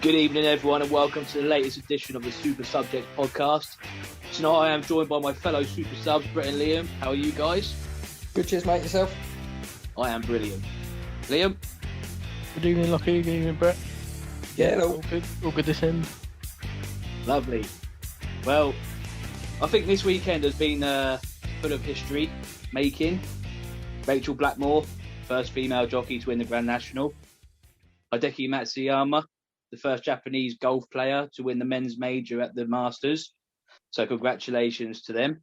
Good evening, everyone, and welcome to the latest edition of the Super Subjects podcast. Tonight I am joined by my fellow Super Subs, Brett and Liam. How are you guys? Good, cheers, mate. Yourself? I am brilliant. Liam? Good evening, Locky. Good evening, Brett. Yeah, no. All good this end. Lovely. Well, I think this weekend has been full of history making. Rachel Blackmore, first female jockey to win the Grand National. Hideki Matsuyama, the first Japanese golf player to win the men's major at the Masters. So congratulations to them.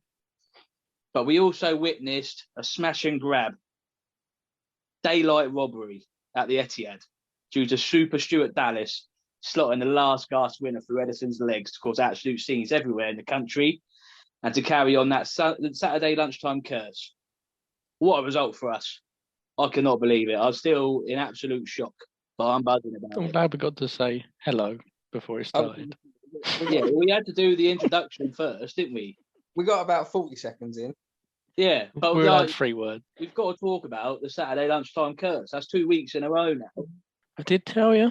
But we also witnessed a smash and grab, daylight robbery at the Etihad due to Super Stuart Dallas slotting the last gasp winner through Edison's legs to cause absolute scenes everywhere in the country and to carry on that Saturday lunchtime curse. What a result for us. I cannot believe it. I'm still in absolute shock, but I'm buzzing about I'm it. glad we got to say hello before it started. Yeah, we had to do the introduction first, didn't we? We got about 40 seconds in. Yeah, but We're allowed 3 words. we've got to talk about the Saturday lunchtime curse. That's 2 weeks in a row now. I did tell you.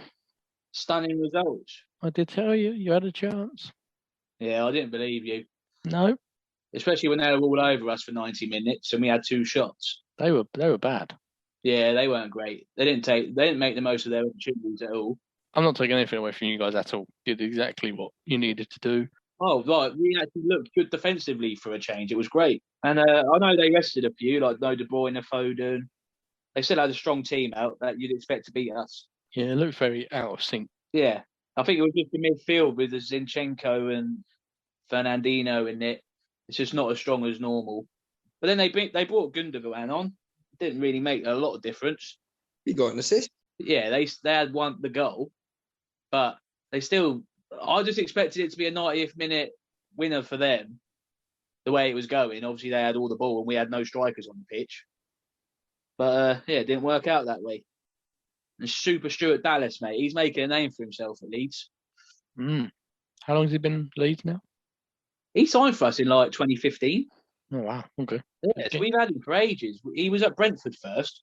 Stunning results. I did tell you. You had a chance. Yeah, I didn't believe you, No, especially when they were all over us for 90 minutes and we had 2 shots. they were bad. Yeah, they weren't great. They didn't make the most of their opportunities at all. I'm not taking anything away from you guys at all. You did exactly what you needed to do. Oh, right. We actually looked good defensively for a change. It was great. And I know they rested a few, like no De Bruyne, Foden. They still had a strong team out that you'd expect to beat us. Yeah, it looked very out of sync. Yeah. I think it was just the midfield with the Zinchenko and Fernandinho in it. It's just not as strong as normal. But then they brought Gundogan on. Didn't really make a lot of difference. You got an assist. Yeah, they had won the goal, but they still. I just expected it to be a 90th minute winner for them. The way it was going, obviously they had all the ball and we had no strikers on the pitch. But yeah, it didn't work out that way. And Super Stuart Dallas, mate, he's making a name for himself at Leeds. How long has he been Leeds now? He signed for us in like 2015. Oh, wow. Okay. Yeah, so we've had him for ages. He was at Brentford first,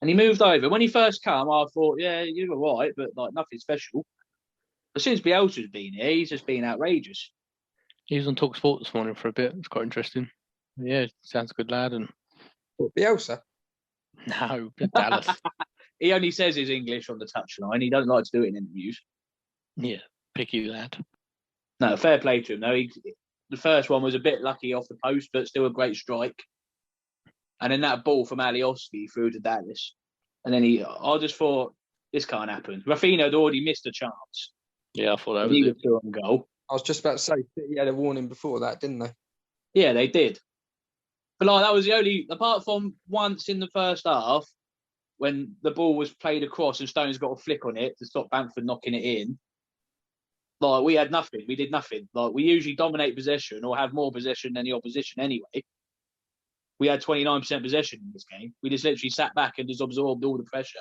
and he moved over. When he first came, I thought, yeah, you're all right, but like nothing special. But since Bielsa's been here, he's just been outrageous. He was on Talk Sport this morning for a bit. It's quite interesting. Yeah, sounds a good lad. And What, Bielsa? no, Dallas. He only says his English on the touchline. He doesn't like to do it in interviews. Yeah, picky lad. No, fair play to him, though. The first one was a bit lucky off the post, but still a great strike. And then that ball from Alioski through to Dallas. And then I just thought, this can't happen. Rafinha had already missed a chance. Yeah, I thought that was He it. was still on goal. I was just about to say, City had a warning before that, didn't they? Yeah, they did. But like that was the only, apart from once in the first half, when the ball was played across and Stones got a flick on it to stop Bamford knocking it in. Like we had nothing. We did nothing. Like we usually dominate possession or have more possession than the opposition anyway. We had 29% possession in this game. We just literally sat back and just absorbed all the pressure.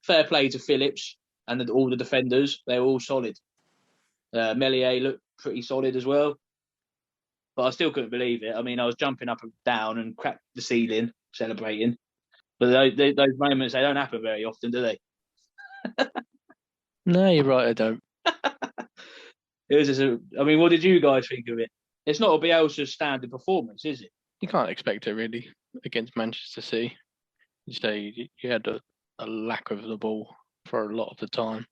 Fair play to Phillips and all the defenders. They were all solid. Melier looked pretty solid as well. But I still couldn't believe it. I mean, I was jumping up and down and cracked the ceiling, celebrating. But those moments, they don't happen very often, do they? No, you're right, I don't. It was just I mean, what did you guys think of it? It's not a Bielsa's standard performance, is it? You can't expect it really against Manchester City. You say you had a lack of the ball for a lot of the time.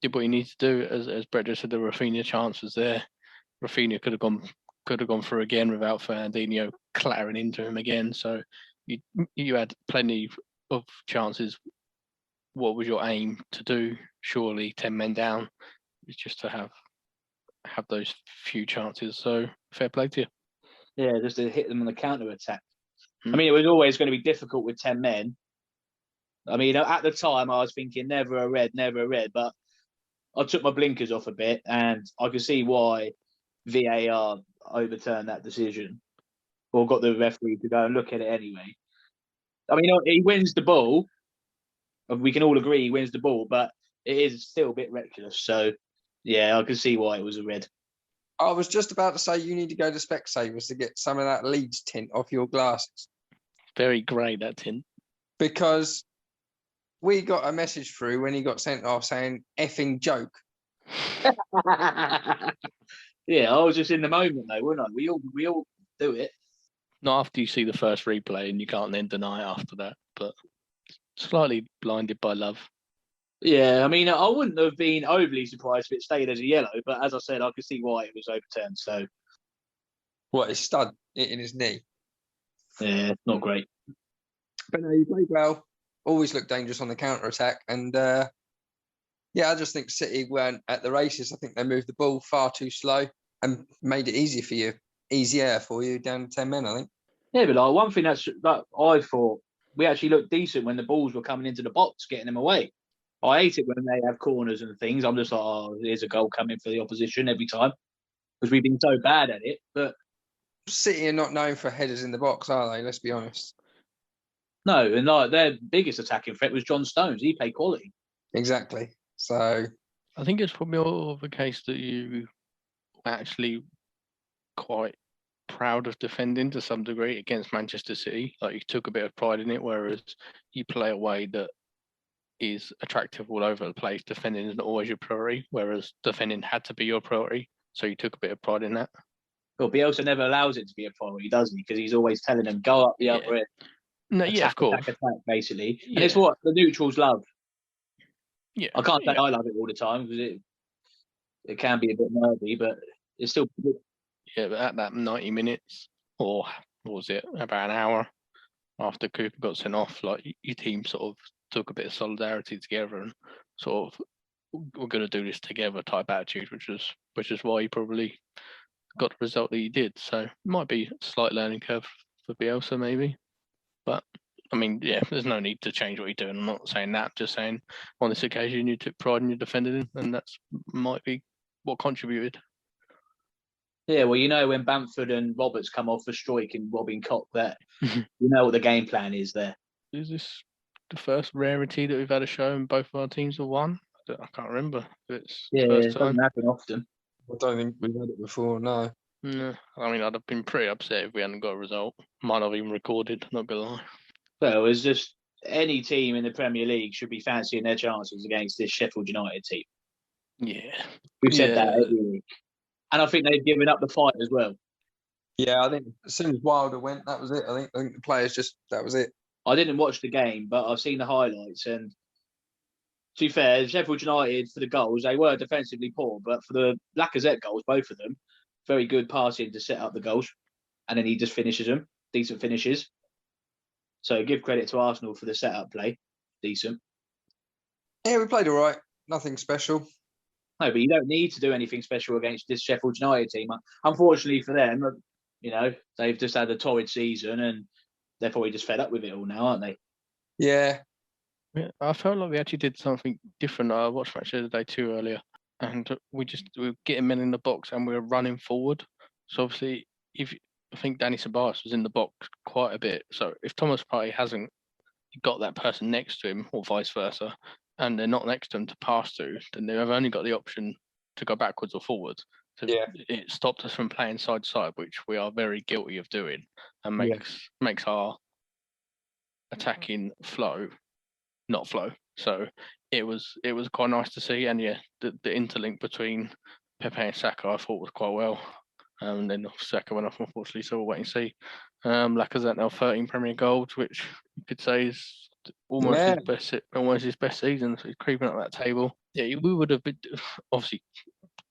Did what you need to do, as Brett just said. The Rafinha chance was there. Rafinha could have gone through again without Fernandinho clattering into him again. So you had plenty of chances. What was your aim to do? Surely 10 men down. It's just to have those few chances. So fair play to you. Yeah, just to hit them on the counter attack. I mean, it was always going to be difficult with 10 men. I mean, at the time, I was thinking never a red. But I took my blinkers off a bit, and I could see why VAR overturned that decision or got the referee to go and look at it anyway. I mean, he wins the ball. We can all agree he wins the ball, but it is still a bit reckless. So, yeah, I can see why it was a red. I was just about to say you need to go to Specsavers to get some of that Leeds tint off your glasses. Very grey, that tint. Because we got a message through when he got sent off saying effing joke. Yeah, I was just in the moment though, weren't I? We all do it. Not after you see the first replay and you can't then deny it after that, but slightly blinded by love. Yeah, I mean, I wouldn't have been overly surprised if it stayed as a yellow, but as I said, I could see why it was overturned. So, What, his stud hitting his knee? yeah, not great. But no, he played well. Always looked dangerous on the counter attack, and yeah, I just think City weren't at the races. I think they moved the ball far too slow and made it easier for you down to 10 men, I think. Yeah, but like one thing that I thought, we actually looked decent when the balls were coming into the box, getting them away. I hate it when they have corners and things. I'm just like, oh, here's a goal coming for the opposition every time because we've been so bad at it. But City are not known for headers in the box, are they? Let's be honest. no, and like their biggest attacking threat was John Stones. He played quality. Exactly. So I think it's probably all of a case that you actually quite proud of defending to some degree against Manchester City. Like you took a bit of pride in it, whereas you play a way that is attractive all over the place. Defending isn't always your priority, whereas defending had to be your priority. So you took a bit of pride in that. Well, Bielsa never allows it to be a priority, does he? Because he's always telling them, go up the upper end. No, yeah, of course. Attack, basically. And it's what the neutrals love. Yeah. I can't say I love it all the time because it can be a bit nervy, but it's still good. Yeah, but at that 90 minutes, or what was it, about an hour after Cooper got sent off, like your team sort of took a bit of solidarity together and sort of we're going to do this together type attitude, which is why you probably got the result that you did. So it might be a slight learning curve for Bielsa maybe, but I mean, yeah, there's no need to change what you're doing. I'm not saying that. Just saying on this occasion you took pride in your defending, and that's might be what contributed. Yeah, well, you know when Bamford and Roberts come off for strike and Robin Koch there, you know what the game plan is there. Is this the first rarity that we've had a show and both of our teams have won? I can't remember if it's the first it time. doesn't happen often. I don't think we've had it before, no. No, I mean, I'd have been pretty upset if we hadn't got a result. Might not have even recorded, not gonna lie. Well, it's just any team in the Premier League should be fancying their chances against this Sheffield United team. Yeah. We've said that every week. And I think they've given up the fight as well. Yeah, I think as soon as Wilder went, that was it. I think the players that was it. I didn't watch the game, but I've seen the highlights. And to be fair, Sheffield United, for the goals, they were defensively poor. But for the Lacazette goals, both of them, very good passing to set up the goals. And then he just finishes them. Decent finishes. So give credit to Arsenal for the setup play. Decent. Yeah, we played all right. Nothing special. No, but you don't need to do anything special against this Sheffield United team. Unfortunately for them, you know, they've just had a torrid season and they're probably just fed up with it all now, aren't they? Yeah. I felt like we actually did something different. I watched match the other day too earlier, and we were getting men in the box and we were running forward. So obviously, I think Danny Ceballos was in the box quite a bit. So if Thomas Partey hasn't got that person next to him, or vice versa, and they're not next to him to pass to, then they've only got the option to go backwards or forwards. So it stopped us from playing side to side, which we are very guilty of doing, and makes our attacking flow not flow. So it was quite nice to see, and the interlink between Pepe and Saka I thought was quite well. And then Saka went off unfortunately, so we'll wait and see. Lacazette now 13 Premier goals, which you could say is almost his best season. So he's creeping up that table. Yeah, we would have been obviously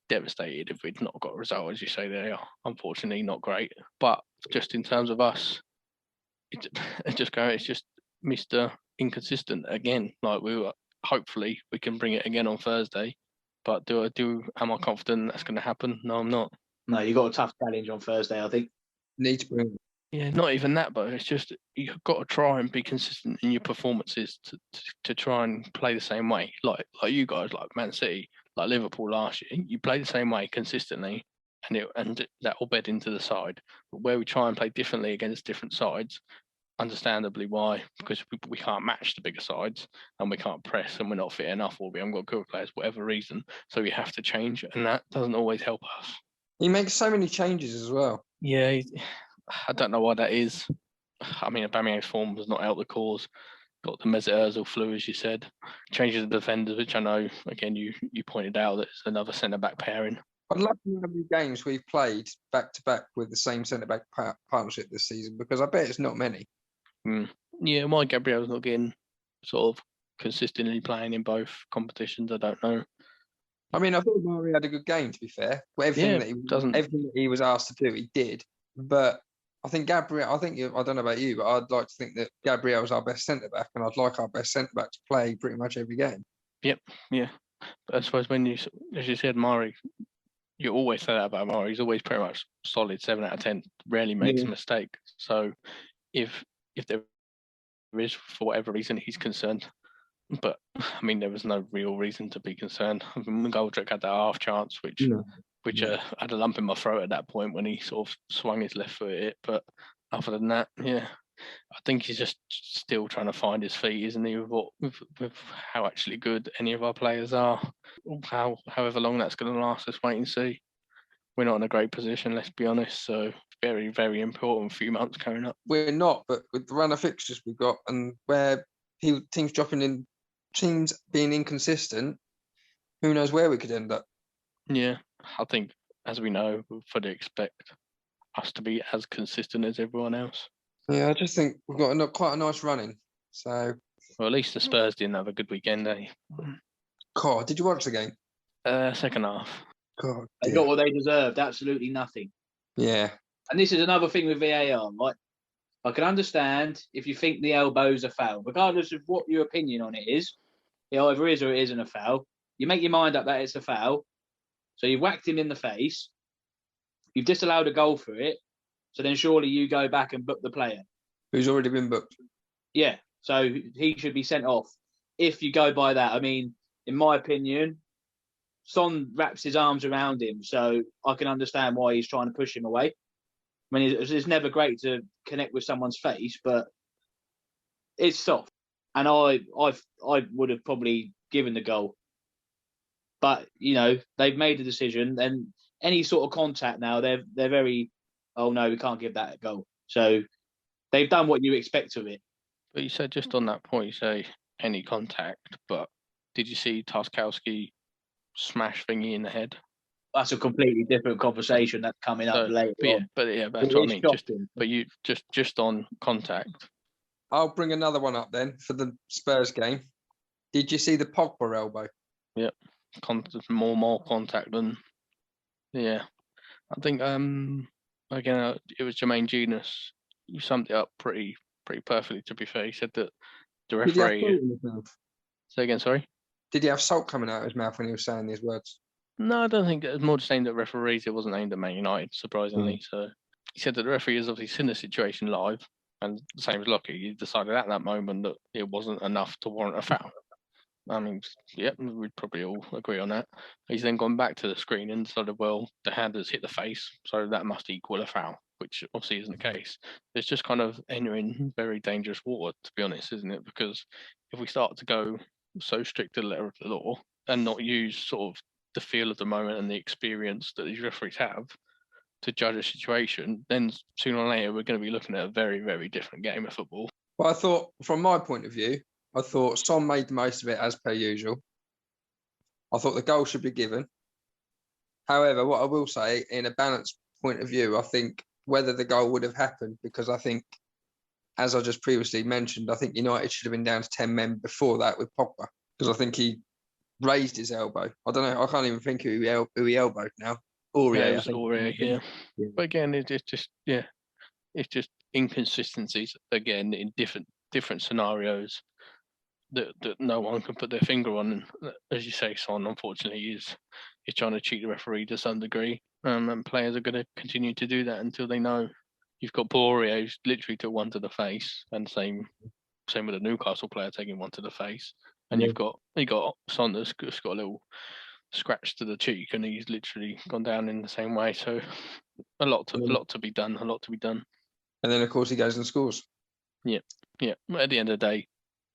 devastated if we'd not got a result, as you say. They are unfortunately not great, but just in terms of us, it's just Mr. Inconsistent again. Like hopefully we can bring it again on Thursday. But am I confident that's going to happen? No, I'm not. No, you got a tough challenge on Thursday, I think. Need to bring. Yeah, not even that, but it's just you've got to try and be consistent in your performances to try and play the same way. Like you guys, like Man City, like Liverpool last year, you play the same way consistently, and that will bed into the side. But where we try and play differently against different sides, understandably why, because we can't match the bigger sides and we can't press and we're not fit enough or we haven't got good players, whatever reason. So we have to change, and that doesn't always help us. He makes so many changes as well. Yeah, I don't know why that is. I mean, Aubameyang's form was not out the cause. got the Mesut Ozil flu, as you said. Changes the defenders, which I know, again, you pointed out that it's another centre-back pairing. I'd love to know how many games we've played back-to-back with the same centre-back partnership this season, because I bet it's not many. Yeah, why Gabriel's not getting sort of consistently playing in both competitions, I don't know. I mean, I thought Mari had a good game, to be fair. Everything that he was asked to do, he did. But I think Gabriel, I don't know about you, but I'd like to think that Gabriel's our best centre-back, and I'd like our best centre-back to play pretty much every game. Yep, yeah. But I suppose when you, as you said, Mari, you always say that about Mari. He's always pretty much solid 7 out of 10, rarely makes a mistake. So if there is, for whatever reason, he's concerned, but I mean, there was no real reason to be concerned. I mean, Goldrick had that half chance, which had a lump in my throat at that point when he sort of swung his left foot at it. But other than that, yeah, I think he's just still trying to find his feet, isn't he? With how actually good any of our players are. However long that's going to last, let's wait and see. We're not in a great position, let's be honest. So very, very important few months coming up. We're not, but with the run of fixtures we've got, and where teams being inconsistent, who knows where we could end up. Yeah, I think, as we know, we fully expect us to be as consistent as everyone else. Yeah, I just think we've got quite a nice running. So, well, at least the Spurs didn't have a good weekend, eh? God, did you watch the game? Second half. God, they got what they deserved. Absolutely nothing. Yeah. And this is another thing with VAR, right? I can understand if you think the elbow's a foul, regardless of what your opinion on it is. It either is or it isn't a foul. You make your mind up that it's a foul. So you've whacked him in the face. You've disallowed a goal for it. So then surely you go back and book the player. Who's already been booked. Yeah. So he should be sent off. If you go by that, I mean, in my opinion, Son wraps his arms around him. So I can understand why he's trying to push him away. I mean, it's never great to connect with someone's face, but it's soft. And I would have probably given the goal. But, you know, they've made a decision, and any sort of contact now, they're very, oh no, we can't give that a goal. So they've done what you expect of it. But you said just on that point, you say any contact, but did you see Tarkowski smash Thingy in the head? That's a completely different conversation that's coming up later. But that's what I mean. Just on contact. I'll bring another one up then for the Spurs game. Did you see the Pogba elbow? Yep. More contact than. Yeah. I think again it was Jermaine Genius. You summed it up pretty perfectly, to be fair. He said that the referee. Did he have salt in his mouth? Say again, sorry? Did he have salt coming out of his mouth when he was saying these words? No, I don't think it was more just aimed at referees. It wasn't aimed at Man United, surprisingly. So he said that the referee has obviously seen the situation live, and the same as Locky, he decided at that moment that it wasn't enough to warrant a foul. I mean, yeah, we'd probably all agree on that. He's then gone back to the screen and decided, well, the hand has hit the face, so that must equal a foul, which obviously isn't the case. It's just kind of entering very dangerous water, to be honest, isn't it? Because if we start to go so strict to the letter of the law and not use sort of the feel of the moment and the experience that these referees have to judge a situation, then sooner or later we're going to be looking at a very, very different game of football. Well, I thought, from my point of view, I thought Son made the most of it as per usual. I thought the goal should be given. However, what I will say, in a balanced point of view, I think whether the goal would have happened, because I think, as I just previously mentioned, I think United should have been down to 10 men before that with Pogba, because I think he raised his elbow. I don't know. I can't even think who he elbowed now. Aurier, yeah. But again, it's just inconsistencies again in different scenarios that no one can put their finger on. And as you say, Son, unfortunately, is trying to cheat the referee to some degree, and players are going to continue to do that until they know. You've got Aurier, who's literally took one to the face, and same with the Newcastle player taking one to the face. And you got Son that's got a little scratch to the cheek, and he's literally gone down in the same way. So a lot to be done. And then of course he goes and scores. Yeah. At the end of the day,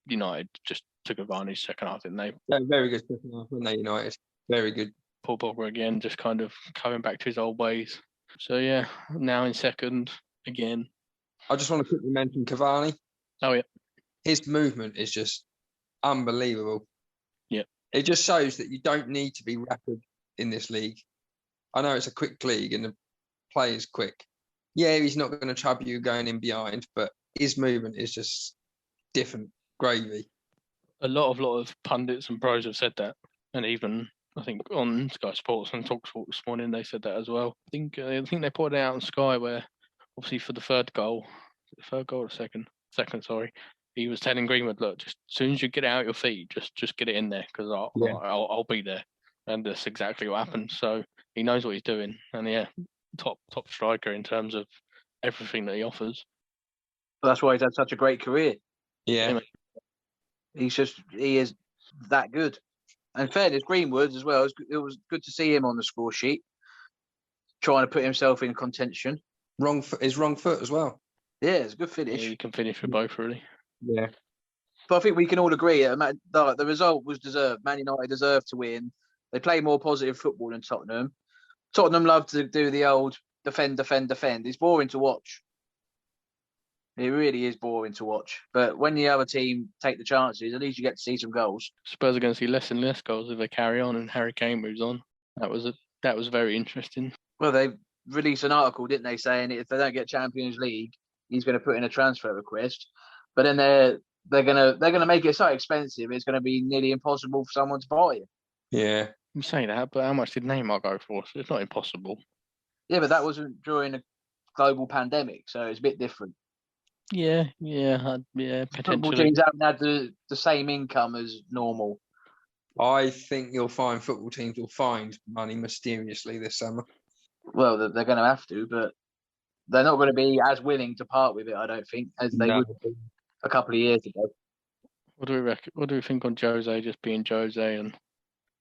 United just took advantage second half, didn't they? Yeah, very good second half, weren't they, United? Very good. Paul Pogba again, just kind of coming back to his old ways. So yeah, now in second again. I just want to quickly mention Cavani. Oh yeah. his movement is just unbelievable. Yeah. It just shows that you don't need to be rapid in this league. I know it's a quick league and the play is quick. Yeah, he's not going to trouble you going in behind, but his movement is just different gravy. A lot of pundits and pros have said that, and even I think on Sky Sports and TalkSport this morning they said that as well. I think they put it out on Sky where obviously for the third goal or second, sorry, he was telling Greenwood, look, just as soon as you get it out your feet, just get it in there because I'll be there, and that's exactly what happened. So he knows what he's doing, and yeah, top striker in terms of everything that he offers. That's why he's had such a great career. Yeah. He is that good. And fairness, Greenwood as well. It was good to see him on the score sheet, trying to put himself in contention. His wrong foot as well. Yeah, it's a good finish. Yeah, you can finish with both, really. Yeah. But I think we can all agree that the result was deserved. Man United deserved to win. They play more positive football than Tottenham. Tottenham love to do the old defend. It's boring to watch. It really is boring to watch. But when the other team take the chances, at least you get to see some goals. Spurs are going to see less and less goals if they carry on and Harry Kane moves on. That was very interesting. Well, they released an article, didn't they, saying if they don't get Champions League, he's going to put in a transfer request. But then they're gonna make it so expensive, it's going to be nearly impossible for someone to buy it. Yeah. You say that, but how much did Neymar go for? So it's not impossible. Yeah, but that wasn't during a global pandemic, so it's a bit different. Yeah, Football potentially. teams haven't had the same income as normal. I think you'll find football teams will find money mysteriously this summer. Well, they're going to have to, but they're not going to be as willing to part with it, I don't think, as they would have been a couple of years ago. What do we reckon? What do we think on Jose just being Jose? And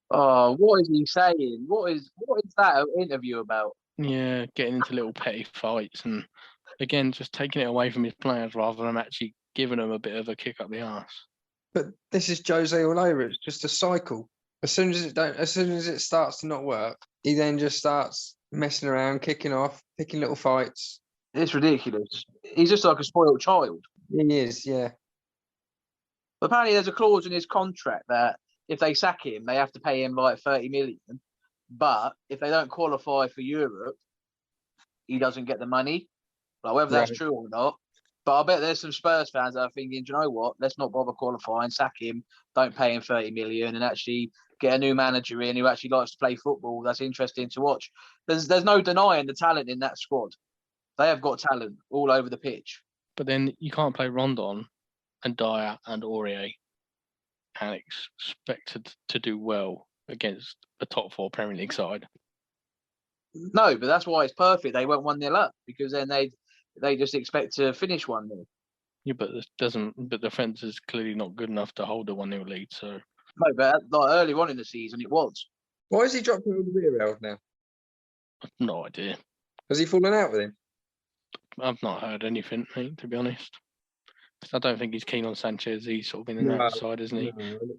what is he saying? What is that interview about? yeah, getting into little petty fights and again just taking it away from his players rather than actually giving them a bit of a kick up the arse. But this is Jose all over. It's just a cycle. As soon as it starts to not work, he then just starts messing around, kicking off, picking little fights. It's ridiculous. He's just like a spoiled child. He is, yeah. But apparently there's a clause in his contract that if they sack him, they have to pay him like 30 million. But if they don't qualify for Europe, he doesn't get the money. Like whether that's true or not. But I bet there's some Spurs fans that are thinking, do you know what? Let's not bother qualifying, sack him, don't pay him 30 million and actually get a new manager in who actually likes to play football. That's interesting to watch. There's no denying the talent in that squad. They have got talent all over the pitch. But then you can't play Rondon and Dyer and Aurier and expected to do well against a top 4 Premier League side. No, but that's why it's perfect. They won't 1-0 up because then they just expect to finish 1-0. Yeah, but the defence is clearly not good enough to hold a 1-0 lead. So no, but like early on in the season it was. Why is he dropping all the rear now? I've no idea. Has he fallen out with him? I've not heard anything, mate, to be honest. I don't think he's keen on Sanchez. He's sort of been in that side, isn't he?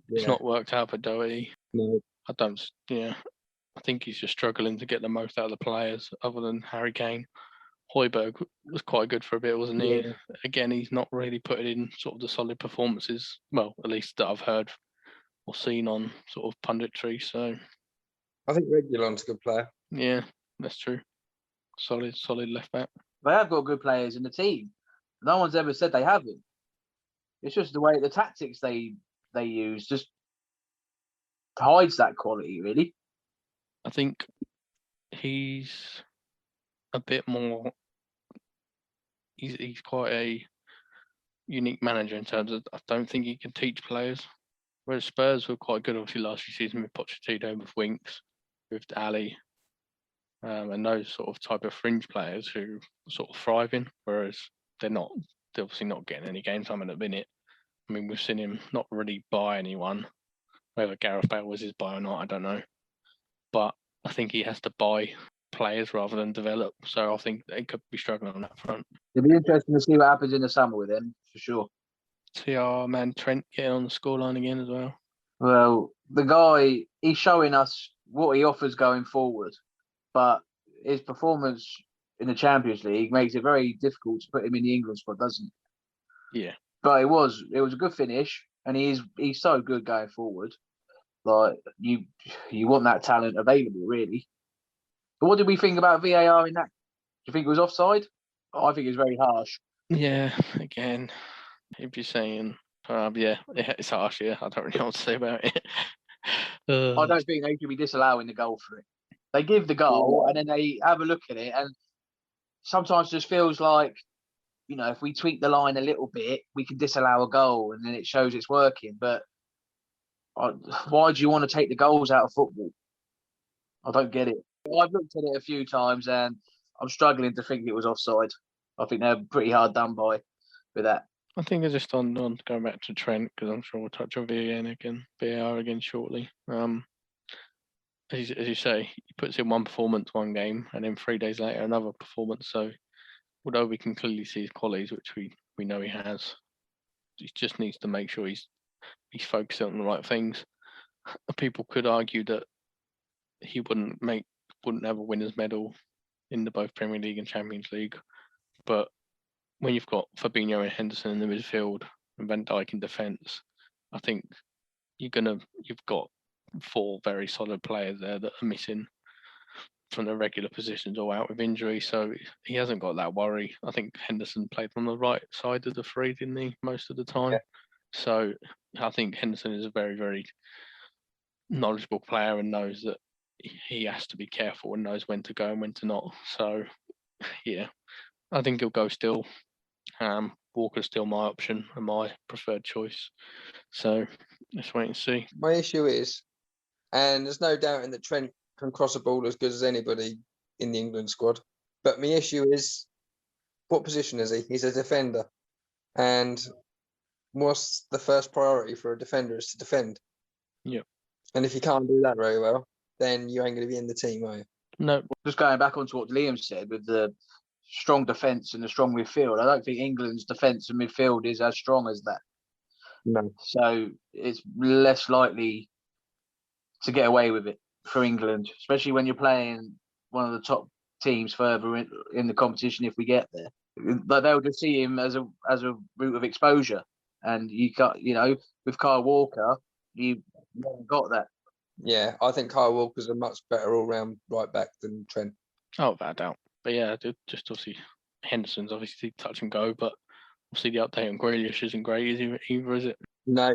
It's not worked out for Doherty. No. I think he's just struggling to get the most out of the players other than Harry Kane. Højbjerg was quite good for a bit, wasn't he? Yeah. Again, he's not really putting in sort of the solid performances, well, at least that I've heard or seen on sort of punditry. So I think Reguilon's a good player. yeah, that's true. Solid left back. They have got good players in the team. No one's ever said they haven't. It's just the way the tactics they use just hides that quality, really. I think he's a bit more. He's quite a unique manager in terms of I don't think he can teach players. Whereas Spurs were quite good, obviously, last few seasons with Pochettino, with Winks, with Ali, and those sort of type of fringe players who sort of thriving. Whereas they're obviously not getting any game time at the minute. I mean, we've seen him not really buy anyone. Whether Gareth Bale was his buy or not, I don't know. But I think he has to buy players rather than develop. So I think they could be struggling on that front. It'll be interesting to see what happens in the summer with him, for sure. See our man Trent getting on the scoreline again as well. Well, the guy, he's showing us what he offers going forward. But his performance in the Champions League makes it very difficult to put him in the England squad, doesn't it? Yeah. But it was a good finish, and he's so good going forward. Like you want that talent available, really. But what did we think about VAR in that? Do you think it was offside? I think it was very harsh. Yeah, again, if you're saying, yeah, it's harsh. Yeah, I don't really know what to say about it. I don't think they should be disallowing the goal for it. They give the goal and then they have a look at it, and sometimes it just feels like, if we tweak the line a little bit, we can disallow a goal, and then it shows it's working. But why do you want to take the goals out of football? I don't get it. I've looked at it a few times, and I'm struggling to think it was offside. I think they're pretty hard done by with that. I think it's just on going back to Trent, because I'm sure we'll touch on VAR again shortly. As you say, he puts in one performance one game, and then 3 days later another performance. So, although we can clearly see his qualities, which we know he has, he just needs to make sure he's focusing on the right things. People could argue that he wouldn't have a winners' medal in both Premier League and Champions League, but when you've got Fabinho and Henderson in the midfield and Van Dijk in defence, I think you've got 4 very solid players there that are missing from the regular positions or out with injury, so he hasn't got that worry. I think Henderson played on the right side of the 3, didn't he, most of the time? Yeah. So I think Henderson is a very, very knowledgeable player and knows that he has to be careful and knows when to go and when to not. So, yeah, I think he'll go still. Walker's still my option and my preferred choice. So let's wait and see. My issue is, and there's no doubt in that Trent can cross a ball as good as anybody in the England squad, but my issue is, what position is he? He's a defender. And what's the first priority for a defender is to defend. Yeah. And if you can't do that very well, then you ain't going to be in the team, are you? No. Just going back onto what Liam said with the strong defence and the strong midfield, I don't think England's defence and midfield is as strong as that. No. So it's less likely to get away with it for England, especially when you're playing one of the top teams further in the competition if we get there. But they'll just see him as a route of exposure. And you got, with Kyle Walker, you haven't got that. Yeah, I think Kyle Walker's a much better all-round right back than Trent. Oh, without doubt. But yeah, just obviously Henderson's obviously touch and go, but obviously the update on Grealish isn't great either, is it? No.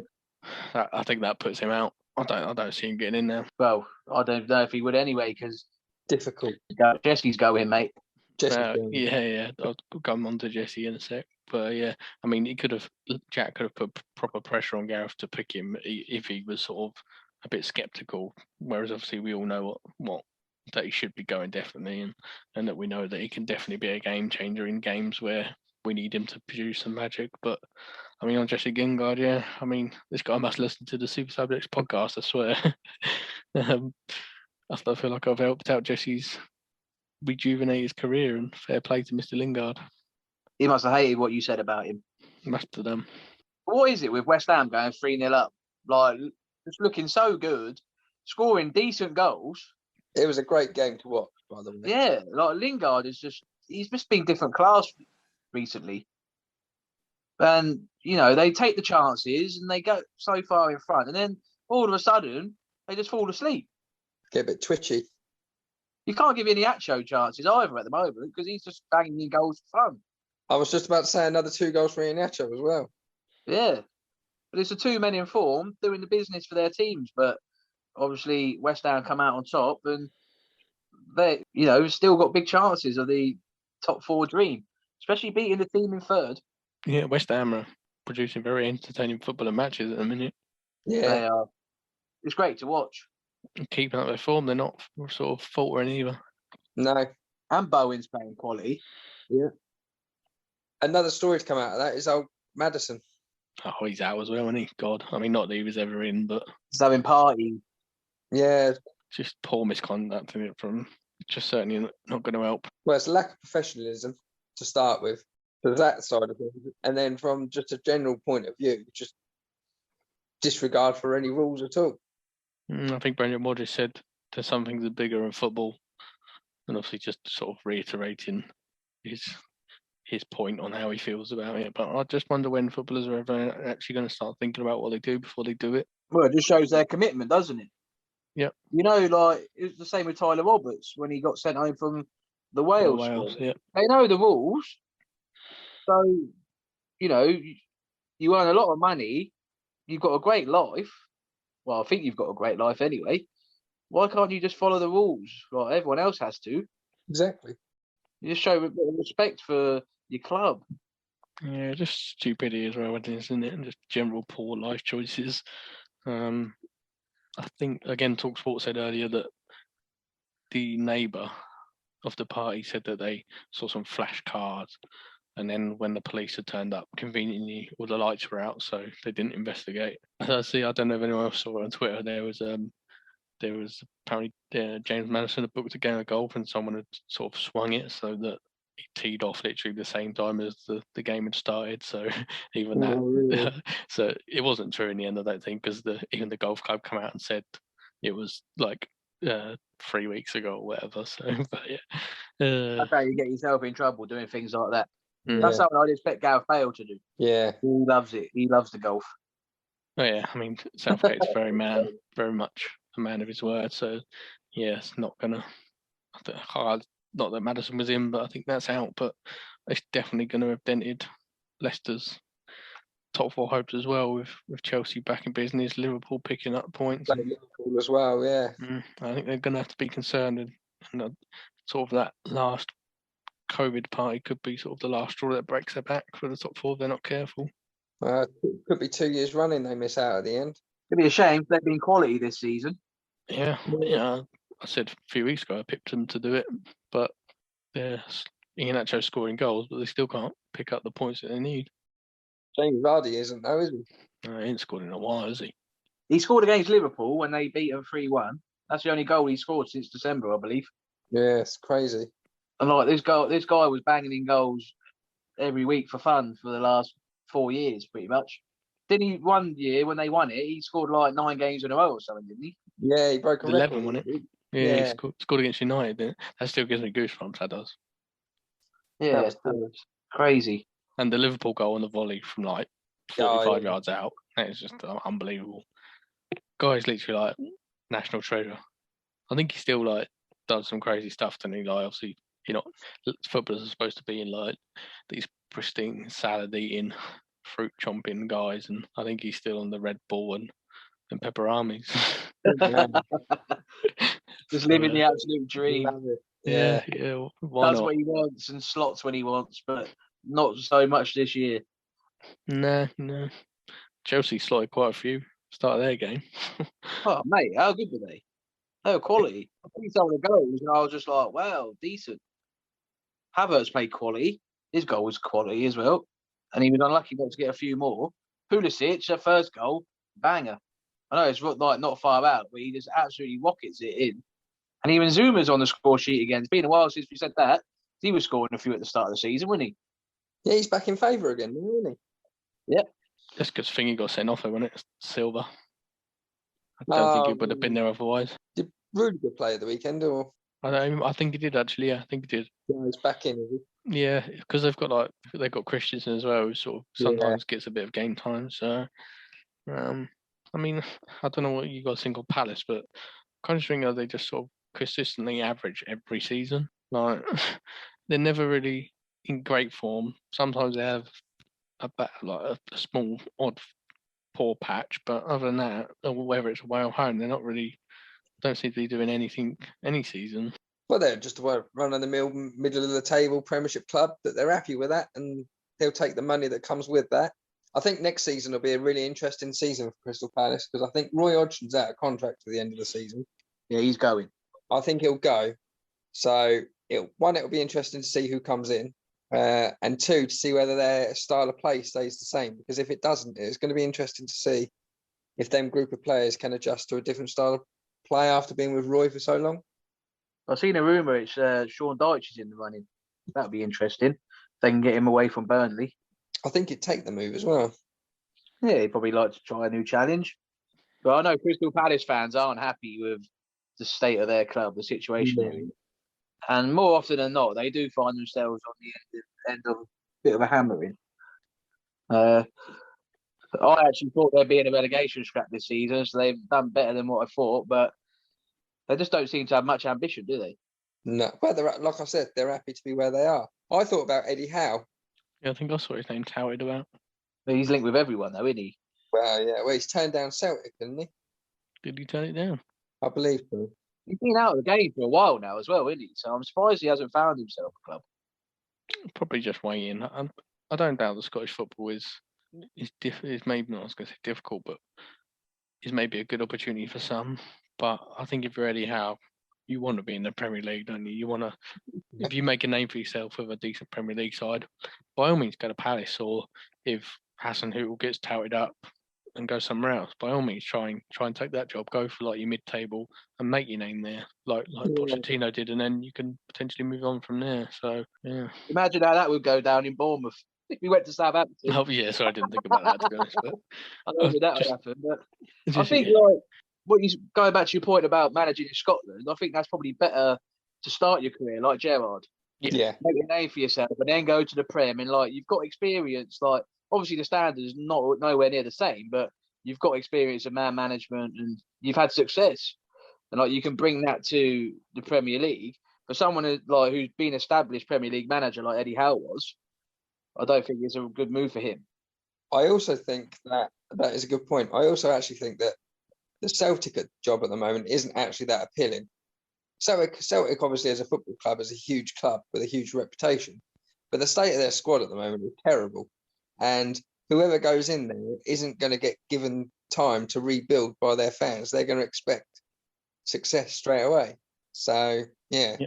I think that puts him out. I don't see him getting in there. Well, I don't know if he would anyway, because difficult. Jesse's going, mate. Yeah. I'll come on to Jesse in a sec. But yeah, I mean, Jack could have put proper pressure on Gareth to pick him if he was sort of a bit sceptical. Whereas obviously we all know what that he should be going definitely, and that we know that he can definitely be a game changer in games where we need him to produce some magic. But I mean, on Jesse Lingard, yeah, I mean, this guy must listen to the Super Subjects podcast, I swear. I feel like I've helped out Jesse's rejuvenate his career, and fair play to Mr. Lingard. He must have hated what you said about him. Must have done. What is it with West Ham going 3-0 up? Like, just looking so good, scoring decent goals. It was a great game to watch, by the way. Yeah, like Lingard he's just been different class recently. And, they take the chances and they go so far in front. And then all of a sudden, they just fall asleep. Get a bit twitchy. You can't give Iheanacho chances either at the moment because he's just banging in goals for fun. I was just about to say another 2 goals for Iheanacho as well. Yeah. But it's the 2 men in form doing the business for their teams. But obviously, West Ham come out on top and they, still got big chances of the top 4 dream, especially beating the team in third. Yeah, West Ham are producing very entertaining football and matches at the minute. Yeah. They are. It's great to watch. Keeping up their form, they're not sort of faltering either. No. And Bowen's playing quality. Yeah. Another story to come out of that is old Maddison. Oh, he's out as well, isn't he? God. I mean, not that he was ever in, but... He's having party. Yeah. Just poor misconduct in it from... Just certainly not going to help. Well, it's a lack of professionalism to start with, for that side of things. And then from just a general point of view, just disregard for any rules at all. I think Brendan Rodgers said there's some things are bigger in football, and obviously just sort of reiterating his his point on how he feels about it. But I just wonder when footballers are ever actually going to start thinking about what they do before they do it. Well, it just shows their commitment, doesn't it? Yep. You know, like it was the same with Tyler Roberts when he got sent home from the Wales squad. Yeah. They know the rules, so you know you earn a lot of money. You've got a great life. Well, I think you've got a great life anyway. Why can't you just follow the rules like everyone else has to? Exactly. You just show a bit of respect for your club. Yeah, just stupidity as well, isn't it? And just general poor life choices. I think, again, TalkSport said earlier that the neighbour of the party said that they saw some flash cards, and then when the police had turned up, conveniently all the lights were out, so they didn't investigate. I don't know if anyone else saw it on Twitter. There was apparently James Madison had booked a game of golf, and someone had sort of swung it so that he teed off literally the same time as the game had started. So even that, really? so it wasn't true in the end of that thing, because even the golf club come out and said it was like 3 weeks ago or whatever. So, but yeah, That's how you get yourself in trouble doing things like that. Yeah. That's something I'd expect Gareth Bale to do. Yeah. He loves it. He loves the golf. Oh yeah, I mean Southgate's very much a man of his word. So yeah, it's not gonna. Not that Madison was in, but I think that's out. But it's definitely going to have dented Leicester's top four hopes as well, with Chelsea back in business, Liverpool picking up points. Liverpool as well, yeah. I think they're going to have to be concerned, and sort of that last COVID party could be sort of the last straw that breaks their back for the top four if they're not careful. It could be 2 years running they miss out at the end. It'd be a shame they've been quality this season. Yeah. I said a few weeks ago I picked them to do it, but they're Iheanacho scoring goals, but they still can't pick up the points that they need. James Vardy isn't though, is he? No, he ain't scored in a while, has he? He scored against Liverpool when they beat them 3-1. That's the only goal he scored since December, I believe. Yeah, it's crazy. And like this guy was banging in goals every week for fun for the last 4 years, pretty much. Didn't he? One year when they won it, he scored like 9 games in a row or something, didn't he? Yeah, he broke a 11, record. wasn't it? Yeah, he scored against United. Didn't it? That still gives me goosebumps. That does. Yeah, that was crazy. And the Liverpool goal on the volley from like 45 yards out, that is just unbelievable. Guy's literally like national treasure. I think he still like does some crazy stuff, doesn't he? Like obviously, footballers are supposed to be in like these pristine salad eating, fruit chomping guys, and I think he's still on the Red Bull and Pepperamis. Just living the absolute dream. Yeah. Why Does not? what he wants and slots when he wants, but not so much this year. No. Chelsea slotted quite a few start of their game. Oh, mate, how good were they? They were quality. I think some of the goals, and I was just like, wow, decent. Havertz played quality. His goal was quality as well. And he was unlucky not to get a few more. Pulisic, their first goal, banger. I know it's like not far out, but he just absolutely rockets it in. And even Zuma's on the score sheet again. It's been a while since we said that. He was scoring a few at the start of the season, wasn't he? Yeah, he's back in favour again, isn't he? Yeah. That's because Thingy got sent off, wasn't it? Silva. I don't think he would have been there otherwise. Did Rudiger play at the weekend, or? I think he did actually. Yeah, I think he did. Yeah, he's back in, is he? Yeah, because they've got Christensen as well, who sort of sometimes gets a bit of game time. So, I mean, I don't know what you got think of Palace, but considering they just sort of consistently average every season, like they're never really in great form. Sometimes they have a small odd poor patch, but other than that, whether it's away or home, they're not really. Don't seem to be doing anything any season. Well, they're just a run-of-the-mill, middle of the table Premiership club that they're happy with that, and they'll take the money that comes with that. I think next season will be a really interesting season for Crystal Palace, because I think Roy Hodgson's out of contract at the end of the season. Yeah, he's going. I think he'll go. So, it'll be interesting to see who comes in, and two, to see whether their style of play stays the same. Because if it doesn't, it's going to be interesting to see if them group of players can adjust to a different style of play after being with Roy for so long. I've seen a rumour it's Sean Dyche is in the running. That'd be interesting. If they can get him away from Burnley. I think he'd take the move as well. Yeah, he'd probably like to try a new challenge. But I know Crystal Palace fans aren't happy with the state of their club, the situation they're in. And more often than not, they do find themselves on the end of bit of a hammering. I actually thought they'd be in a relegation scrap this season, so they've done better than what I thought, but they just don't seem to have much ambition, do they? No, well, like I said, they're happy to be where they are. I thought about Eddie Howe. Yeah, I think I saw his name touted about. He's linked with everyone, though, isn't he? Well, yeah, well, he's turned down Celtic, didn't he? Did he turn it down? I believe so. He's been out of the game for a while now as well, isn't he? So I'm surprised he hasn't found himself a club. Probably just waiting. I don't doubt the Scottish football is maybe, I was going to say difficult, but is maybe a good opportunity for some. But I think if you're Eddie Howe, you want to be in the Premier League, don't you? You want to, if you make a name for yourself with a decent Premier League side, by all means go to Palace, or if Hassan Hootel gets touted up and go somewhere else, by all means try and take that job. Go for like your mid-table and make your name there, like Pochettino did, and then you can potentially move on from there. So yeah, imagine how that would go down in Bournemouth if we went to Southampton. Oh yeah, sorry, I didn't think about that, to be honest. But I don't think that would happen, but I just, think yeah. like what you going back to your point about managing in Scotland, I think that's probably better to start your career like Gerrard. Yeah. Make a name for yourself and then go to the Prem, and like you've got experience. Like obviously the standards not nowhere near the same, but you've got experience of man management and you've had success, and like you can bring that to the Premier League. For someone who's been established Premier League manager like Eddie Howe was, I don't think it's a good move for him. I also think that is a good point. I also actually think that the Celtic job at the moment isn't actually that appealing. Celtic obviously as a football club is a huge club with a huge reputation, but the state of their squad at the moment is terrible. And whoever goes in there isn't going to get given time to rebuild by their fans. They're going to expect success straight away. So, yeah.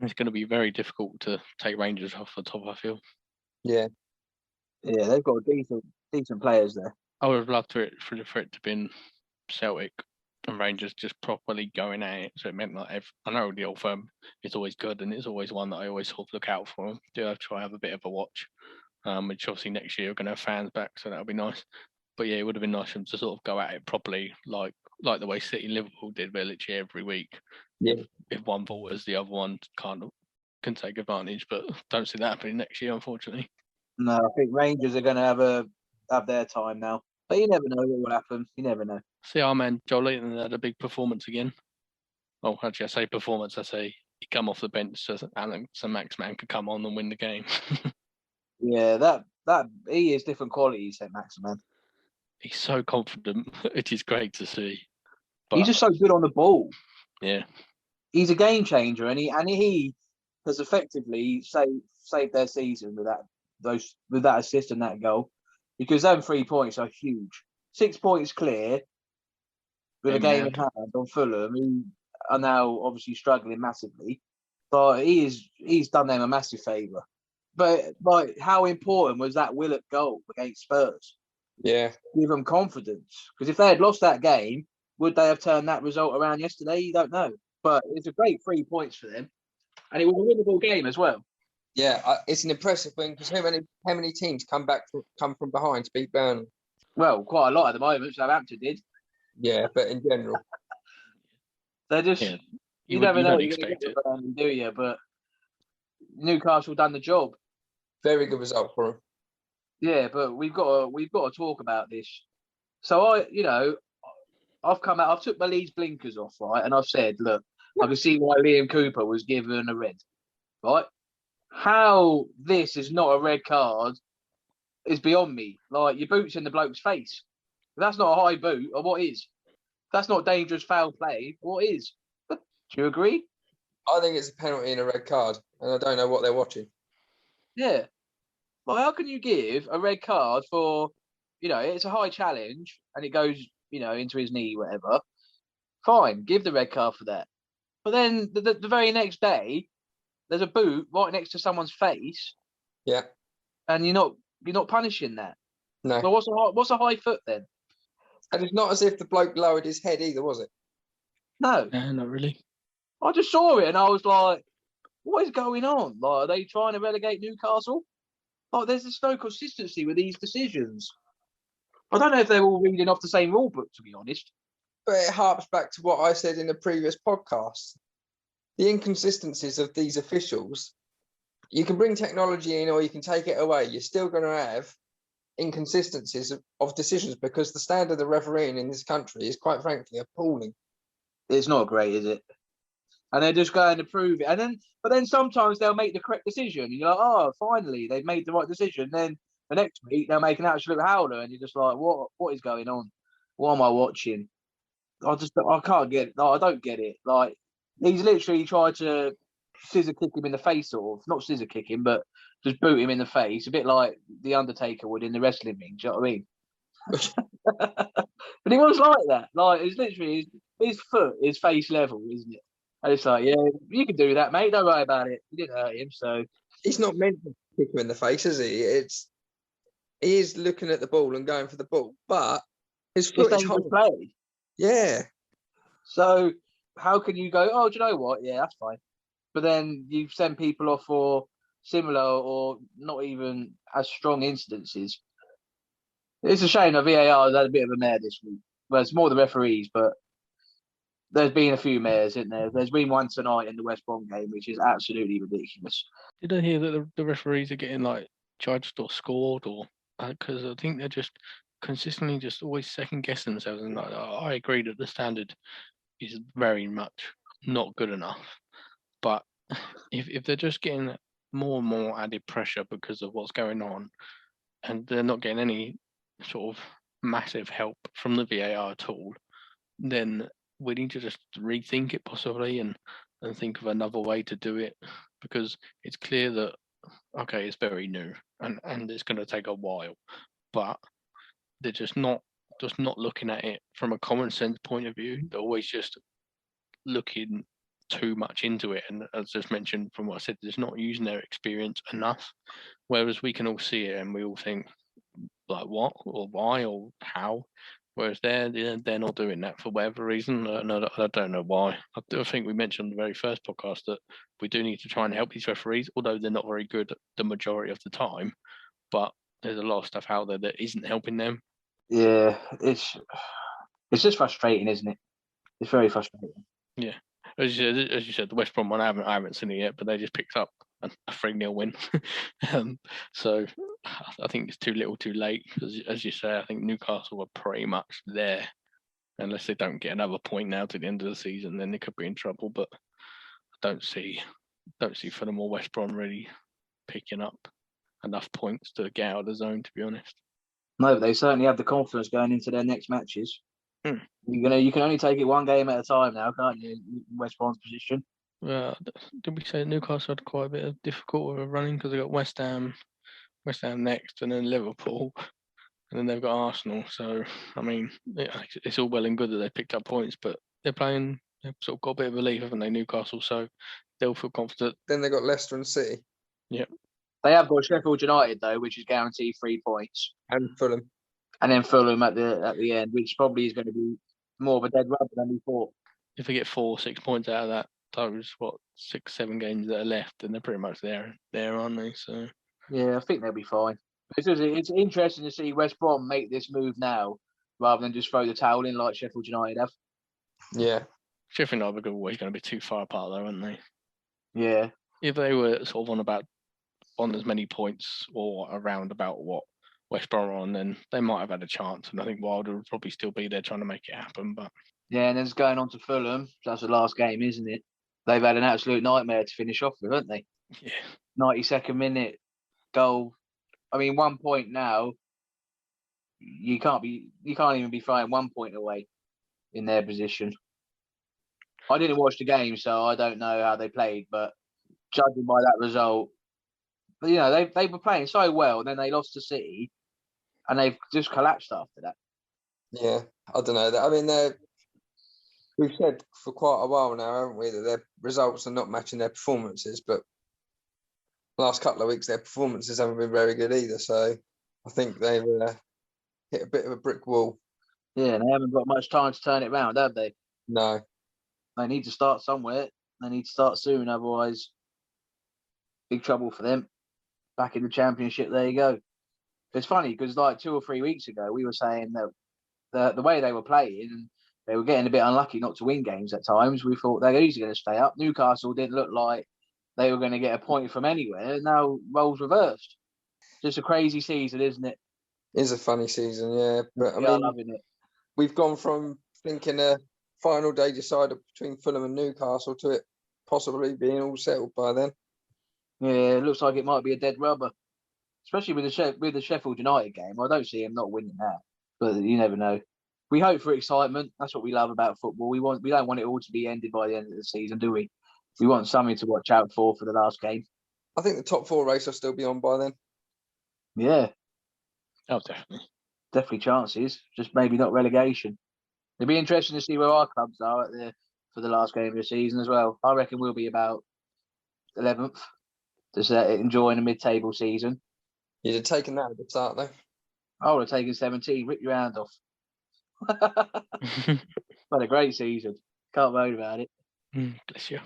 It's going to be very difficult to take Rangers off the top, I feel. Yeah. Yeah, they've got decent players there. I would have loved for it to been Celtic and Rangers just properly going at it. So it meant like I know the old firm is always good, and it's always one that I always sort of look out for. Do have to try have a bit of a watch. Which obviously next year we're going to have fans back, so that'll be nice. But yeah, it would have been nice for them to sort of go at it properly, like the way City and Liverpool did, where literally every week, if one falters, the other one can take advantage. But don't see that happening next year, unfortunately. No, I think Rangers are going to have their time now. But you never know what will happen. You never know. See our man Joel Leighton had a big performance again. Oh, actually, I say performance. I say he come off the bench so Maximan could come on and win the game. Yeah, that he is different quality, St. Maximan. He's so confident. It is great to see. But he's just so good on the ball. Yeah, he's a game changer, and he has effectively saved their season with that assist and that goal, because them 3 points are huge. 6 points clear with a game in hand on Fulham, who are now obviously struggling massively. But he's done them a massive favour. But like, how important was that Willock goal against Spurs? Yeah, give them confidence, because if they had lost that game, would they have turned that result around yesterday? You don't know. But it's a great 3 points for them, and it was a winnable game as well. Yeah, it's an impressive win, because how many teams come from behind to beat Burnley? Well, quite a lot at the moment. Southampton did. Yeah, but in general, they're just you never know what you're going to get with Burnley, do you? But Newcastle done the job. Very good result for them. Yeah, but we've got to talk about this. So I've come out. I've took my Leeds blinkers off, right, and I've said, look, I can see why Liam Cooper was given a red, right? How this is not a red card is beyond me. Like, your boot's in the bloke's face. If that's not a high boot, or what is? If that's not dangerous foul play, what is? Do you agree? I think it's a penalty and a red card, and I don't know what they're watching. Yeah. Well, how can you give a red card for, it's a high challenge and it goes, into his knee, whatever. Fine, give the red card for that. But then the very next day, there's a boot right next to someone's face. Yeah. And you're not punishing that. No. Well, what's a high foot then? And it's not as if the bloke lowered his head either, was it? No. No, not really. I just saw it and I was like, what is going on? Like, are they trying to relegate Newcastle? Like, there's just no consistency with these decisions. I don't know if they're all reading off the same rule book, to be honest. But it harps back to what I said in the previous podcast. The inconsistencies of these officials you can bring technology in or you can take it away. You're still going to have inconsistencies of decisions because the standard of refereeing in this country is quite frankly appalling. It's not great, is it? And they're just going to prove it. But then sometimes they'll make the correct decision. And you're like, oh, finally, they've made the right decision. Then the next week, they'll make an absolute howler. And you're just like, what is going on? What am I watching? I can't get it. I don't get it. Like, he's literally tried to scissor kick him in the face, sort of. Not scissor kick him, but just boot him in the face. A bit like The Undertaker would in the wrestling ring. Do you know what I mean? But he was like that. Like, it's literally his foot is face level, isn't it? And it's like, yeah, you can do that, mate. Don't worry about it. You didn't hurt him, so. He's not meant to kick him in the face, is he? He is looking at the ball and going for the ball, but his foot is high. Play. Yeah. So how can you go, oh, do you know what? Yeah, that's fine. But then you send people off for similar or not even as strong incidences. It's a shame that VAR has had a bit of a mare this week. Well, it's more the referees, but there's been a few mares, isn't there? There's been one tonight in the West Brom game, which is absolutely ridiculous. Did I hear that the referees are getting like judged or scored, or because I think they're just consistently just always second guessing themselves? And like, I agree that the standard is very much not good enough, but if they're just getting more and more added pressure because of what's going on, and they're not getting any sort of massive help from the VAR at all, then we need to just rethink it possibly and think of another way to do it, because it's clear that, okay, it's very new and it's going to take a while, but they're just not looking at it from a common sense point of view. They're always just looking too much into it, and as just mentioned from what I said, they're just not using their experience enough, whereas we can all see it and we all think, like, what or why or how, whereas they're not doing that for whatever reason. I don't know why. I think we mentioned in the very first podcast that we do need to try and help these referees, although they're not very good the majority of the time, but there's a lot of stuff out there that isn't helping them. Yeah, it's just frustrating, isn't it? It's very frustrating. Yeah, as you said, the West Brom one, I haven't seen it yet, but they just picked up a 3-0 win. So I think it's too little, too late. As you say, I think Newcastle are pretty much there, unless they don't get another point now to the end of the season, then they could be in trouble. But I don't see Fulham or West Brom really picking up enough points to get out of the zone, to be honest. No, but they certainly have the confidence going into their next matches. You can only take it one game at a time now, can't you? West Brom's position. Did we say Newcastle had quite a bit of difficulty running because they got West Ham next, and then Liverpool, and then they've got Arsenal. So I mean, it's all well and good that they picked up points, but they've sort of got a bit of a lead, haven't they, Newcastle? So they'll feel confident. Then they got Leicester and City. Yeah. They have got Sheffield United though, which is guaranteed 3 points, and Fulham, and then Fulham at the end, which probably is going to be more of a dead rubber than we thought. If they get 4-6 points out of that, those 6-7 games that are left, then they're pretty much there, aren't they? So yeah, I think they'll be fine. It's interesting to see West Brom make this move now, rather than just throw the towel in like Sheffield United have. Yeah, Sheffield United are always going to be too far apart, though, aren't they? Yeah. If they were sort of on as many points or around about what West Brom are on, then they might have had a chance, and I think Wilder would probably still be there trying to make it happen. But yeah, and then it's going on to Fulham. That's the last game, isn't it? They've had an absolute nightmare to finish off with, haven't they? Yeah. 92nd minute goal. I mean, 1 point now. You can't even be throwing 1 point away in their position. I didn't watch the game, so I don't know how they played, but judging by that result, you know, they were playing so well, and then they lost to City, and they've just collapsed after that. Yeah, I don't know. I mean, we've said for quite a while now, haven't we, that their results are not matching their performances, but the last couple of weeks their performances haven't been very good either. So I think they've hit a bit of a brick wall. Yeah, and they haven't got much time to turn it round, have they? No. They need to start somewhere. They need to start soon, otherwise big trouble for them. Back in the Championship, there you go. It's funny because like 2 or 3 weeks ago, we were saying that the way they were playing, they were getting a bit unlucky not to win games at times. We thought they're easily going to stay up. Newcastle didn't look like they were going to get a point from anywhere. Now roles reversed. Just a crazy season, isn't it? It's a funny season, yeah. But I We are mean, loving it. we've gone from thinking a final day decider between Fulham and Newcastle to it possibly being all settled by then. Yeah, it looks like it might be a dead rubber, especially with the Sheffield United game. I don't see him not winning that, but you never know. We hope for excitement. That's what we love about football. We don't want it all to be ended by the end of the season, do we? We want something to watch out for the last game. I think the top 4 race will still be on by then. Yeah, Oh, definitely. definitely chances. Just maybe not relegation. It'd be interesting to see where our clubs are for the last game of the season as well. I reckon we'll be about 11th, just enjoying a mid-table season. You'd have taken that at the start, though. I would have taken 17, rip your hand off. What a great season. Can't moan about it. Bless you.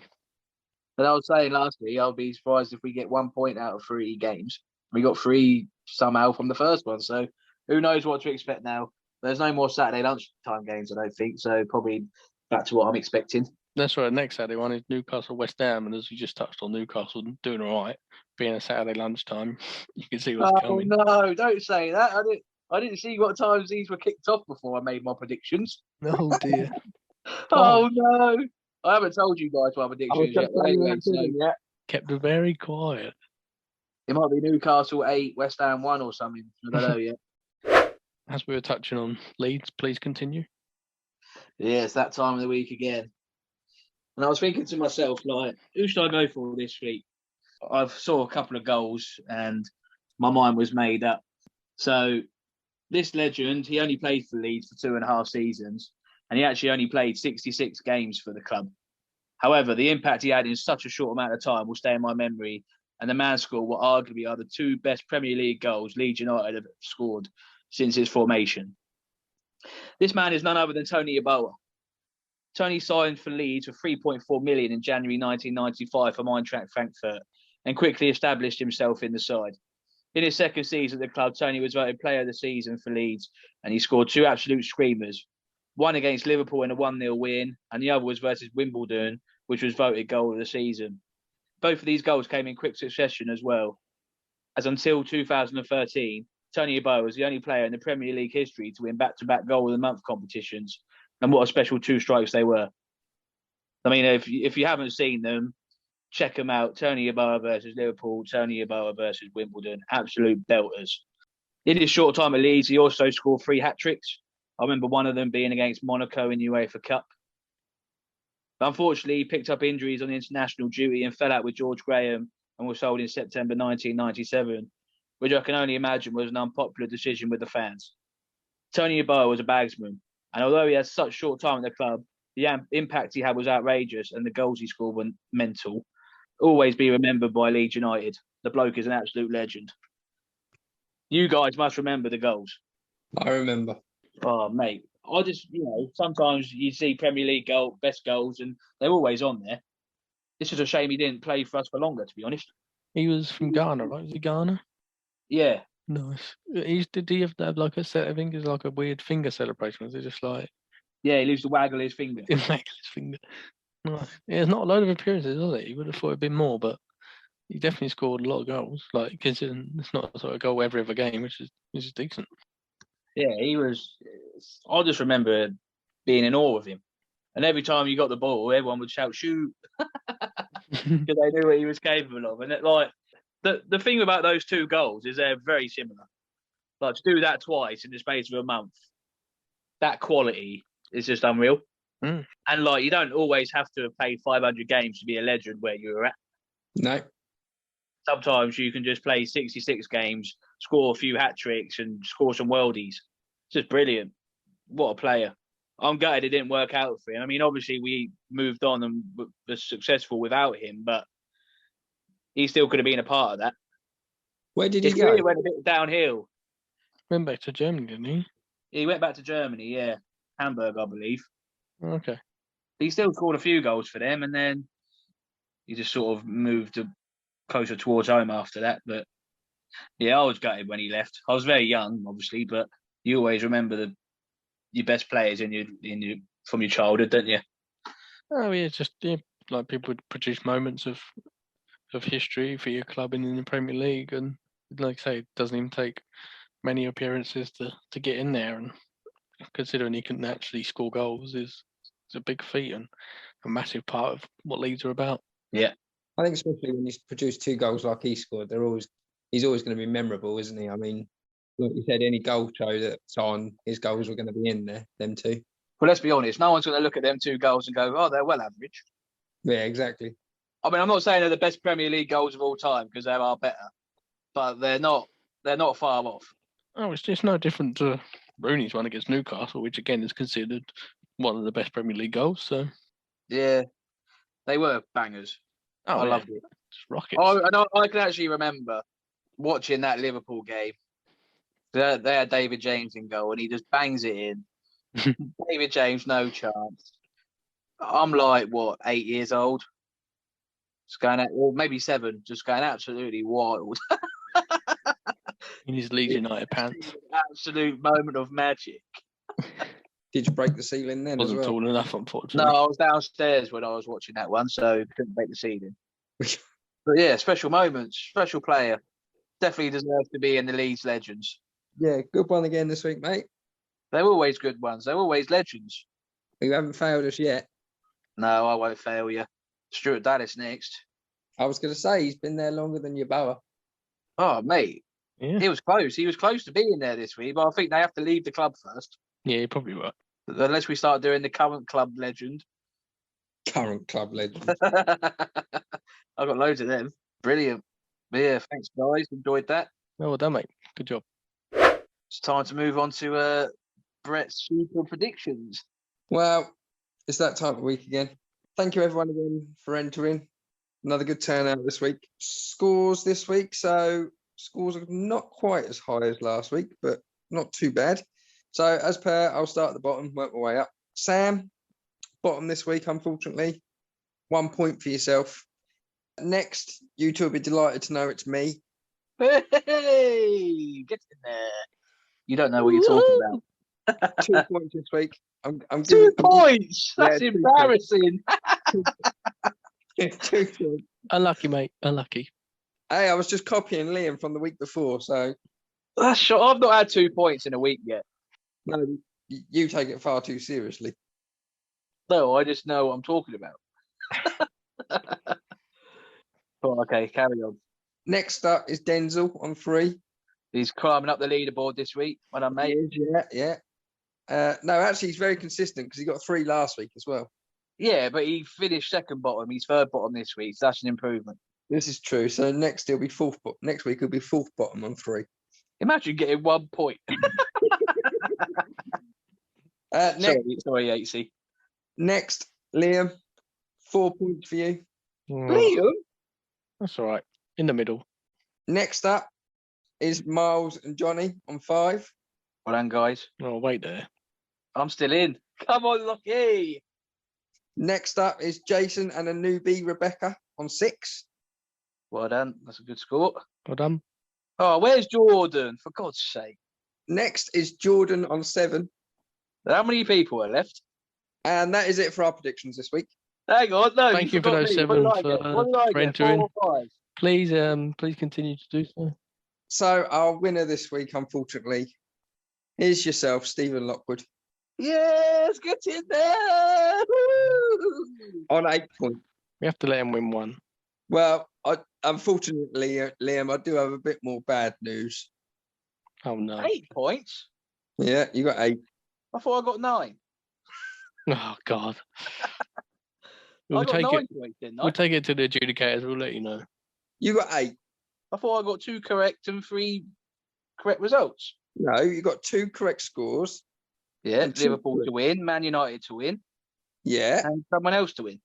But I was saying last week, I'll be surprised if we get 1 point out of 3 games. We got 3 somehow from the first one, so who knows what to expect now. There's no more Saturday lunchtime games, I don't think, so probably back to what I'm expecting. That's right. Next Saturday one is Newcastle West Ham, and as we just touched on, Newcastle doing all right. Being a Saturday lunchtime, you can see what's coming. No, don't say that. I didn't see what times these were kicked off before I made my predictions. Oh dear. Oh no. I haven't told you guys my predictions yet. But anyway, so Kept it very quiet. it might be Newcastle 8, West Ham 1 or something. I don't know yet. As we were touching on Leeds, please continue. Yeah, it's that time of the week again. And I was thinking to myself, like, who should I go for this week? I saw a couple of goals and my mind was made up. So this legend, he only played for Leeds for 2.5 seasons, and he actually only played 66 games for the club. However, the impact he had in such a short amount of time will stay in my memory, and the man scored what arguably are the 2 best Premier League goals Leeds United have scored since its formation. This man is none other than Tony Yeboah. Tony signed for Leeds for 3.4 million in January 1995 from Eintracht Frankfurt and quickly established himself in the side. In his second season at the club, Tony was voted player of the season for Leeds, and he scored 2 absolute screamers. One against Liverpool in a 1-0 win, and the other was versus Wimbledon, which was voted goal of the season. Both of these goals came in quick succession as well, as until 2013, Tony Yeboah was the only player in the Premier League history to win back-to-back goal of the month competitions, and what a special 2 strikes they were. I mean, if you haven't seen them, check them out. Tony Yeboah versus Liverpool, Tony Yeboah versus Wimbledon, absolute belters. In his short time at Leeds, he also scored 3 hat-tricks. I remember one of them being against Monaco in the UEFA Cup. But unfortunately, he picked up injuries on international duty and fell out with George Graham and was sold in September 1997, which I can only imagine was an unpopular decision with the fans. Tony Yeboah was a bagsman, and although he had such short time at the club, the impact he had was outrageous and the goals he scored were mental. Always be remembered by Leeds United. The bloke is an absolute legend. You guys must remember the goals. I remember. Oh, mate. I just, sometimes you see Premier League best goals, and they're always on there. It's just a shame he didn't play for us for longer, to be honest. He was from Ghana, right? Was he Ghana? Yeah. Nice. Did he have to have like a set? I think it's like a weird finger celebration. Was it just like? Yeah, he used to waggle his finger. Waggle his finger. Nice. Yeah, it's not a load of appearances, was it? You would have thought it'd been more, but he definitely scored a lot of goals. Like, considering it's not sort of goal every other game, which is decent. Yeah, he was. I just remember being in awe of him. And every time you got the ball, everyone would shout, shoot, because they knew what he was capable of. And the thing about those 2 goals is they're very similar. Like, to do that twice in the space of a month, that quality is just unreal. Mm. And, like, you don't always have to have played 500 games to be a legend where you were at. No. Sometimes you can just play 66 games, score a few hat-tricks and score some worldies. It's just brilliant. What a player. I'm gutted it didn't work out for him. I mean, obviously we moved on and were successful without him, but he still could have been a part of that. Where did he His go? career went a bit downhill. Went back to Germany, didn't he? He went back to Germany, yeah. Hamburg, I believe. Okay. He still scored a few goals for them, and then he just sort of moved closer towards home after that. But yeah, I was gutted when he left. I was very young, obviously, but you always remember your best players from your childhood, don't you? Oh yeah, just like people would produce moments of of history for your club in the Premier League, and like I say, it doesn't even take many appearances to get in there. And considering he can actually score goals is a big feat and a massive part of what Leeds are about. Yeah. I think especially when you produce 2 goals like he scored, he's always going to be memorable, isn't he? I mean, like you said, any goal show that's on, his goals were going to be in there, them 2. Well, let's be honest. No one's going to look at them 2 goals and go, "Oh, they're well average." Yeah, exactly. I mean, I'm not saying they're the best Premier League goals of all time because there are better, but they're not far off. Oh, it's no different to Rooney's one against Newcastle, which again is considered one of the best Premier League goals. So yeah, they were bangers. I loved it. Just rockets. I can actually remember watching that Liverpool game. They had David James in goal, and he just bangs it in. David James, no chance. I'm like, 8 years old? Just going out, or maybe 7, just going absolutely wild. In his Leeds United pants. Absolute moment of magic. Did you break the ceiling then Wasn't as well? tall enough, unfortunately. No, I was downstairs when I was watching that one, so couldn't break the ceiling. But yeah, special moments, special player. Definitely deserves to be in the Leeds legends. Yeah, good one again this week, mate. They're always good ones. They're always legends. You haven't failed us yet. No, I won't fail you. Stuart Dallas next. I was going to say, he's been there longer than your Bower. Oh, mate. Yeah. He was close. He was close to being there this week, but I think they have to leave the club first. Yeah, he probably will. Unless we start doing the current club legend. Current club legend. I've got loads of them. Brilliant. But yeah, thanks, guys. Enjoyed that. Well done, mate. Good job. It's time to move on to Brett's super predictions. Well, it's that time of week again. Thank you, everyone, again, for entering. Another good turnout this week. Scores this week. So scores are not quite as high as last week, but not too bad. So as per, I'll start at the bottom, work my way up. Sam, bottom this week, unfortunately. 1 point for yourself. Next, you two will be delighted to know it's me. Hey, get in there. You don't know what you're talking about. 2 points this week. I'm 2 points. That's 2 embarrassing. 2 points. Unlucky, mate. Unlucky. Hey, I was just copying Liam from the week before, so That's shot. I've not had 2 points in a week yet. no, you take it far too seriously. No, I just know what I'm talking about. Oh, okay, carry on. Next up is Denzel on 3. He's climbing up the leaderboard this week. Well done, mate. Yeah. No, actually, he's very consistent because he got 3 last week as well. Yeah, but he finished second bottom. He's third bottom this week. So that's an improvement. This is true. So next he'll be fourth. Next week he'll be 4th bottom on 3. Imagine getting 1 point. Sorry, HC. Next, Liam, 4 points for you. Liam? That's all right. In the middle. Next up is Miles and Johnny on 5. Well done, guys. Oh, wait there. I'm still in. Come on, Locky. Next up is Jason and a newbie, Rebecca, on 6. Well done. That's a good score. Well done. Oh, where's Jordan? For God's sake. Next is Jordan on 7. How many people are left? And that is it for our predictions this week. Hang on, no. Thank you for forgot those me. 7 What did I for get? entering. 4 or 5? Please continue to do so. So our winner this week, unfortunately, is yourself, Stephen Lockwood, Yes, get in there. Woo! on 8 points. We have to let him win one. Well, unfortunately, Liam, I do have a bit more bad news. Oh, no. 8 points? Yeah, you got 8. I thought I got 9. Oh, God. I We'll got take 9 it. points, didn't I? We'll take it to the adjudicators. We'll let you know. You got 8. I thought I got 2 correct and 3 correct results. No, you got 2 correct scores. Yeah, And 2 Liverpool correct. to win, Man United to win, Yeah. and someone else to win.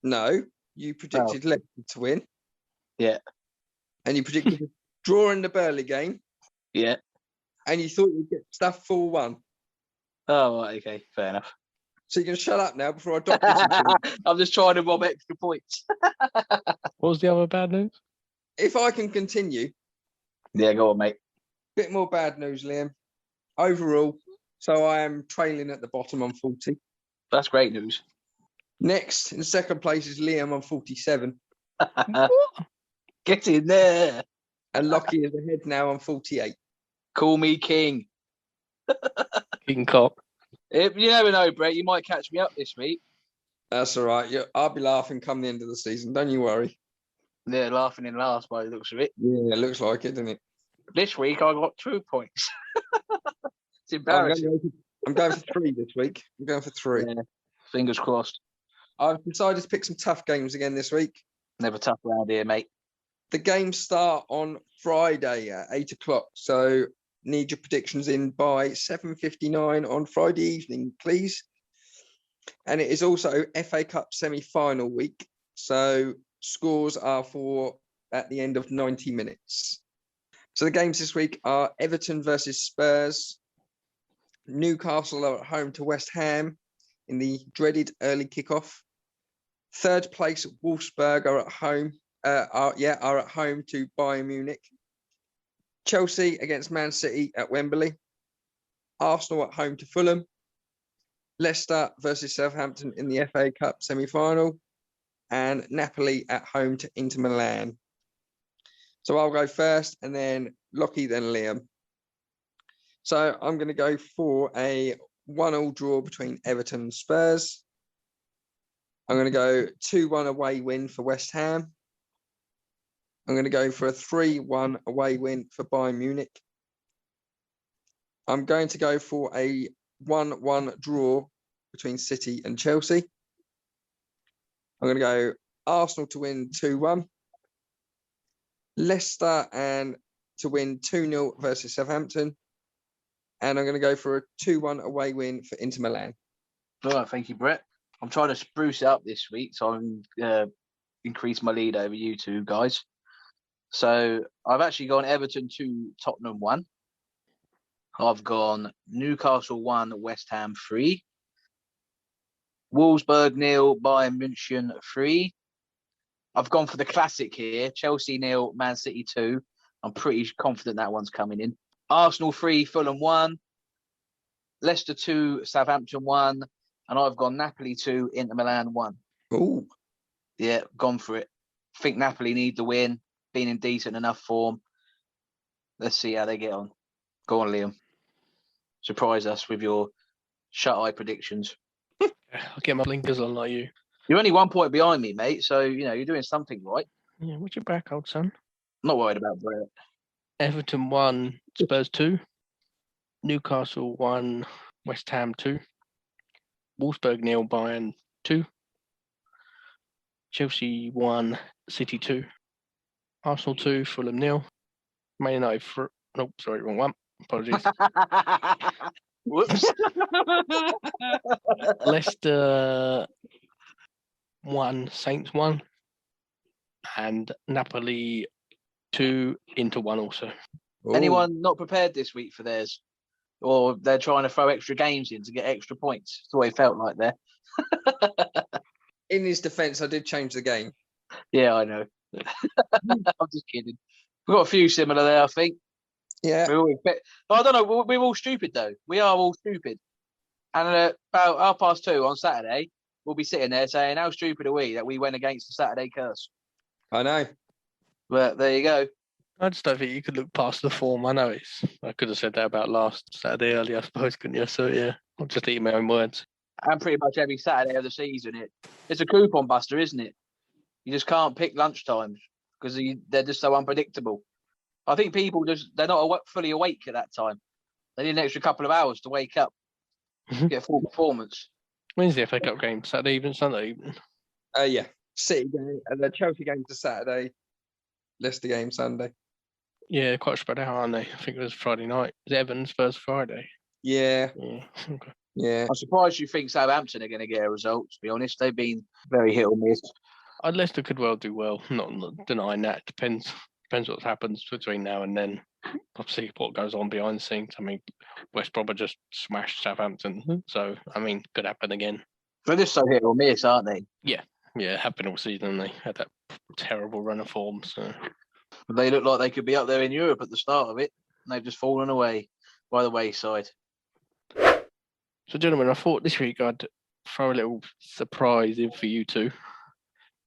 No, you predicted Leicester to win. Yeah. And you predicted a draw in the Burnley game. Yeah. And you thought you'd get stuff 4-1. Oh, right, okay, fair enough. So you can shut up now before I dock you some points. I'm just trying to rob extra points. What was the other bad news? If I can continue, Yeah, go on, mate. bit more bad news, Liam. Overall, so I am trailing at the bottom on 40. That's great news. Next, in second place is Liam on 47. Get in there. And Locky is ahead now on 48. Call me king. King Cock. You never know, Brett. You might catch me up this week. That's all right. I'll be laughing come the end of the season. Don't you worry. Yeah, laughing in last by the looks of it. Yeah, it looks like it, doesn't it? This week I got 2 points. It's I'm embarrassing. going for 3 this week. I'm going for 3. Yeah, fingers crossed. I've decided to pick some tough games again this week. Never tough around here, mate. The games start on Friday at 8 o'clock. So need your predictions in by 7:59 on Friday evening, please. And it is also FA Cup semi-final week. So scores are for at the end of 90 minutes. So the games this week are Everton versus Spurs. Newcastle are at home to West Ham in the dreaded early kickoff. Third place, Wolfsburg are at home. Are at home to Bayern Munich. Chelsea against Man City at Wembley. Arsenal at home to Fulham. Leicester versus Southampton in the FA Cup semi-final. And Napoli at home to Inter Milan. So I'll go first, and then Locky, then Liam. So I'm going to go for a 1-1 draw between Everton and Spurs. I'm going to go 2-1 away win for West Ham. I'm going to go for a 3-1 away win for Bayern Munich. I'm going to go for a 1-1 draw between City and Chelsea. I'm going to go Arsenal to win 2-1. Leicester and to win 2-0 versus Southampton. And I'm going to go for a 2-1 away win for Inter Milan. All right, thank you, Brett. I'm trying to spruce it up this week, so I'm increase my lead over you two guys. So I've actually gone Everton 2, Tottenham 1. I've gone Newcastle 1, West Ham 3. Wolfsburg 0, Bayern München 3. I've gone for the classic here, Chelsea 0, Man City 2. I'm pretty confident that one's coming in. Arsenal 3, Fulham 1. Leicester 2, Southampton 1. And I've gone Napoli 2, Inter Milan 1. Ooh. Yeah, gone for it. Think Napoli need the win. Been in decent enough form. Let's see how they get on. Go on, Liam. Surprise us with your shut-eye predictions. I'll get my blinkers on like you. You're only 1 point behind me, mate, so, you're doing something right. Yeah, what's your back, old son? Not worried about Brett. Everton 1, Spurs 2. Newcastle 1, West Ham 2. Wolfsburg 0, Bayern 2. Chelsea 1, City 2. Arsenal 2, Fulham 0. Man United wrong one. Apologies. Whoops. Leicester 1, Saints 1. And Napoli 2, Inter 1 also. Ooh. Anyone not prepared this week for theirs? Or they're trying to throw extra games in to get extra points? That's what it felt like there. In his defence, I did change the game. Yeah, I know. I'm just kidding. We've got a few similar there, I think. Yeah. I don't know. We're all stupid, though. We are all stupid. And about 2:30 on Saturday, we'll be sitting there saying, how stupid are we that we went against the Saturday curse? I know. But there you go. I just don't think you could look past the form. I could have said that about last Saturday earlier, I suppose, couldn't you? So, yeah, I'll just eat my own words. And pretty much every Saturday of the season, it's a coupon buster, isn't it? You just can't pick lunchtimes because they're just so unpredictable. I think people they're not fully awake at that time. They need an extra couple of hours to wake up, get full performance. When's the FA Cup game? Saturday evening, Sunday evening? Yeah. City game and the Chelsea game to Saturday. Leicester game Sunday. Yeah, quite spread out, aren't they? I think it was Friday night. Is Evans first Friday? Yeah. Okay. Yeah. I'm surprised you think Southampton are going to get a result, to be honest. They've been very hit or miss. Leicester could well do well. Not denying that. Depends what happens between now and then. Obviously, what goes on behind the scenes. I mean, West Brom just smashed Southampton. So, I mean, could happen again. They're just so hit or miss, aren't they? Yeah, happened all season. They had that terrible run of form. So they look like they could be up there in Europe at the start of it. And they've just fallen away by the wayside. So, gentlemen, I thought this week I'd throw a little surprise in for you two.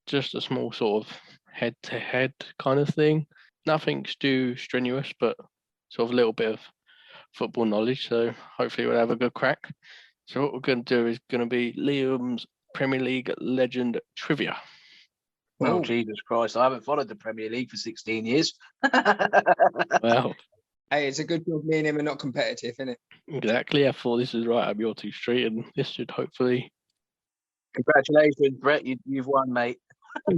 Just a small sort of head-to-head kind of thing. Nothing too strenuous, but sort of a little bit of football knowledge. So hopefully we'll have a good crack. So what we're going to do is going to be Liam's Premier League legend trivia. Oh, Oh. Jesus Christ. I haven't followed the Premier League for 16 years. Well, Hey, it's a good job me and him are not competitive, isn't it? exactly. I thought this is right up your two street, and this should hopefully Congratulations, Brett. You've won, mate.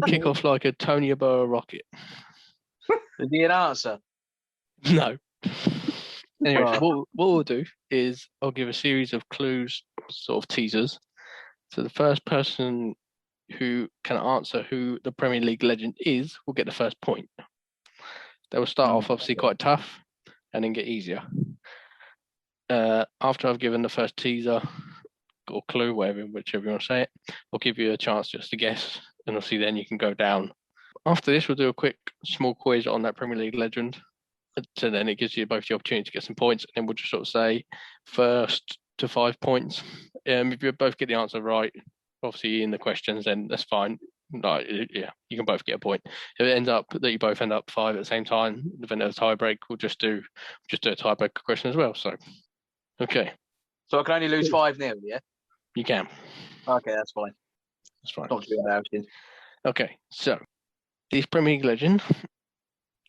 kick off like a Tony Aberra rocket. Is he an answer? No. Anyway, Oh. so what we'll do is I'll give a series of clues, sort of teasers. So the first person who can answer who the Premier League legend is will get the first point. They will start off obviously quite tough and then get easier. After I've given the first teaser or clue, whichever you want to say it, I'll give you a chance just to guess, and obviously then you can go down. After this, we'll do a quick small quiz on that Premier League legend. So then it gives you both the opportunity to get some points, and then we'll just sort of say first to 5 points. If you both get the answer right, obviously in the questions, then that's fine. Yeah, you can both get a point. If it ends up that you both end up 5 at the same time, then there's a tie break. We'll just do a tiebreaker question as well. So, okay, So I can only lose 5-0, yeah? you can. Okay, that's fine. That's fine. Not too embarrassing. Okay, so this Premier League legend,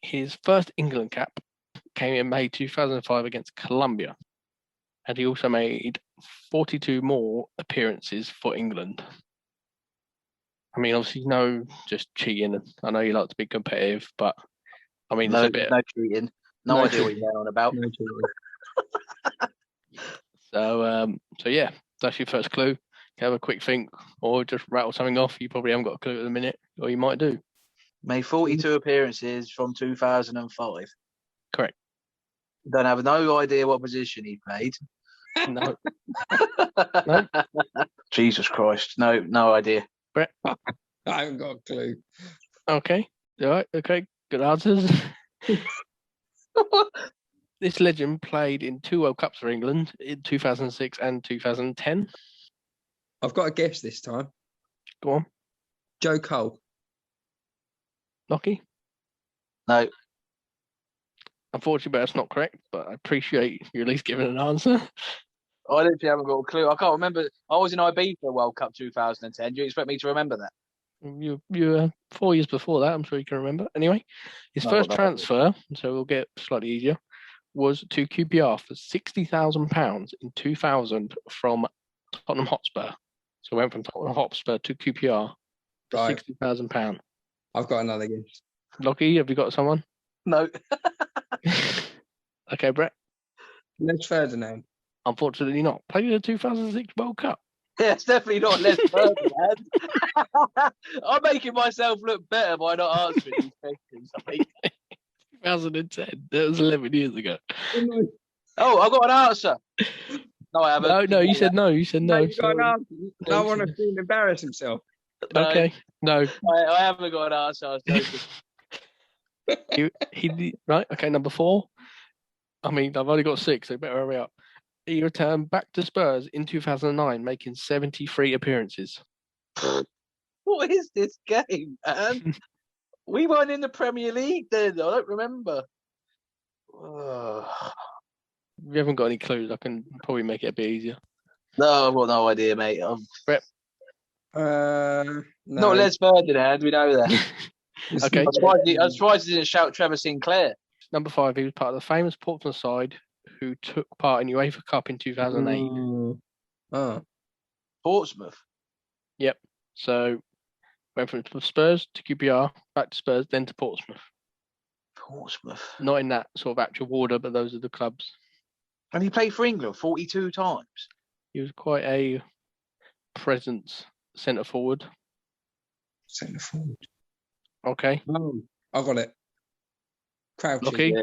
his first England cap came in May 2005 against Colombia, and he also made 42 more appearances for England. I mean, obviously, no, just cheating. I know you like to be competitive, but I mean, No, it's a bit. no cheating. No No idea what cheating. you're on about. No cheating. So yeah, that's your first clue. You have a quick think, or just rattle something off. You probably haven't got a clue at the minute, or you might do. Made 42 appearances from 2005. Correct. Don't have no idea what position he played. No. No. Jesus Christ. No idea. Brett? I haven't got a clue. Okay. All right. Okay. Good answers. This legend played in 2 World Cups for England in 2006 and 2010. I've got a guess this time. Go on, Joe Cole. Locky. No. Unfortunately, but that's not correct. But I appreciate you at least giving an answer. I literally haven't got a clue. I can't remember. I was in IB for World Cup 2010. Do you expect me to remember that? You were 4 years before that. I'm sure you can remember. Anyway, his No, first no. transfer, so we'll get slightly easier, was to QPR for £60,000 in 2000 from Tottenham Hotspur. So went from Tottenham Hotspur to QPR for Right. £60,000. I've got another guess. Locky, have you got someone? No. Okay, Brett. Les Ferdinand. Unfortunately not. Played in the 2006 World Cup. Yeah, it's definitely not Les Ferdinand. I'm making myself look better by not answering these questions. I think. 2010. That was 11 years ago. Oh, I got an answer. No, I haven't. No, you said no. You said no. you got an sorry. answer. No one has seen him embarrass himself. No, Okay. No. I haven't got an answer. I was joking. He right. Okay, number 4. I mean, I've only got 6, so better hurry up. He returned back to Spurs in 2009, making 73 appearances. What is this game, man? We weren't in the Premier League then. I don't remember. If you haven't got any clues, I can probably make it a bit easier. No, I've got no idea, mate. Brett. No. Not Les Ferdinand, we know that. Okay. I'm surprised he didn't shout Trevor Sinclair. Number 5, he was part of the famous Portsmouth side who took part in UEFA Cup in 2008. Oh. Portsmouth. Yep. So went from Spurs to QPR, back to Spurs, then to Portsmouth. Portsmouth. Not in that sort of actual order, but those are the clubs. And he played for England 42 times. He was quite a presence centre forward. Centre forward. Okay. Oh, I got it. Crouchy. Locky?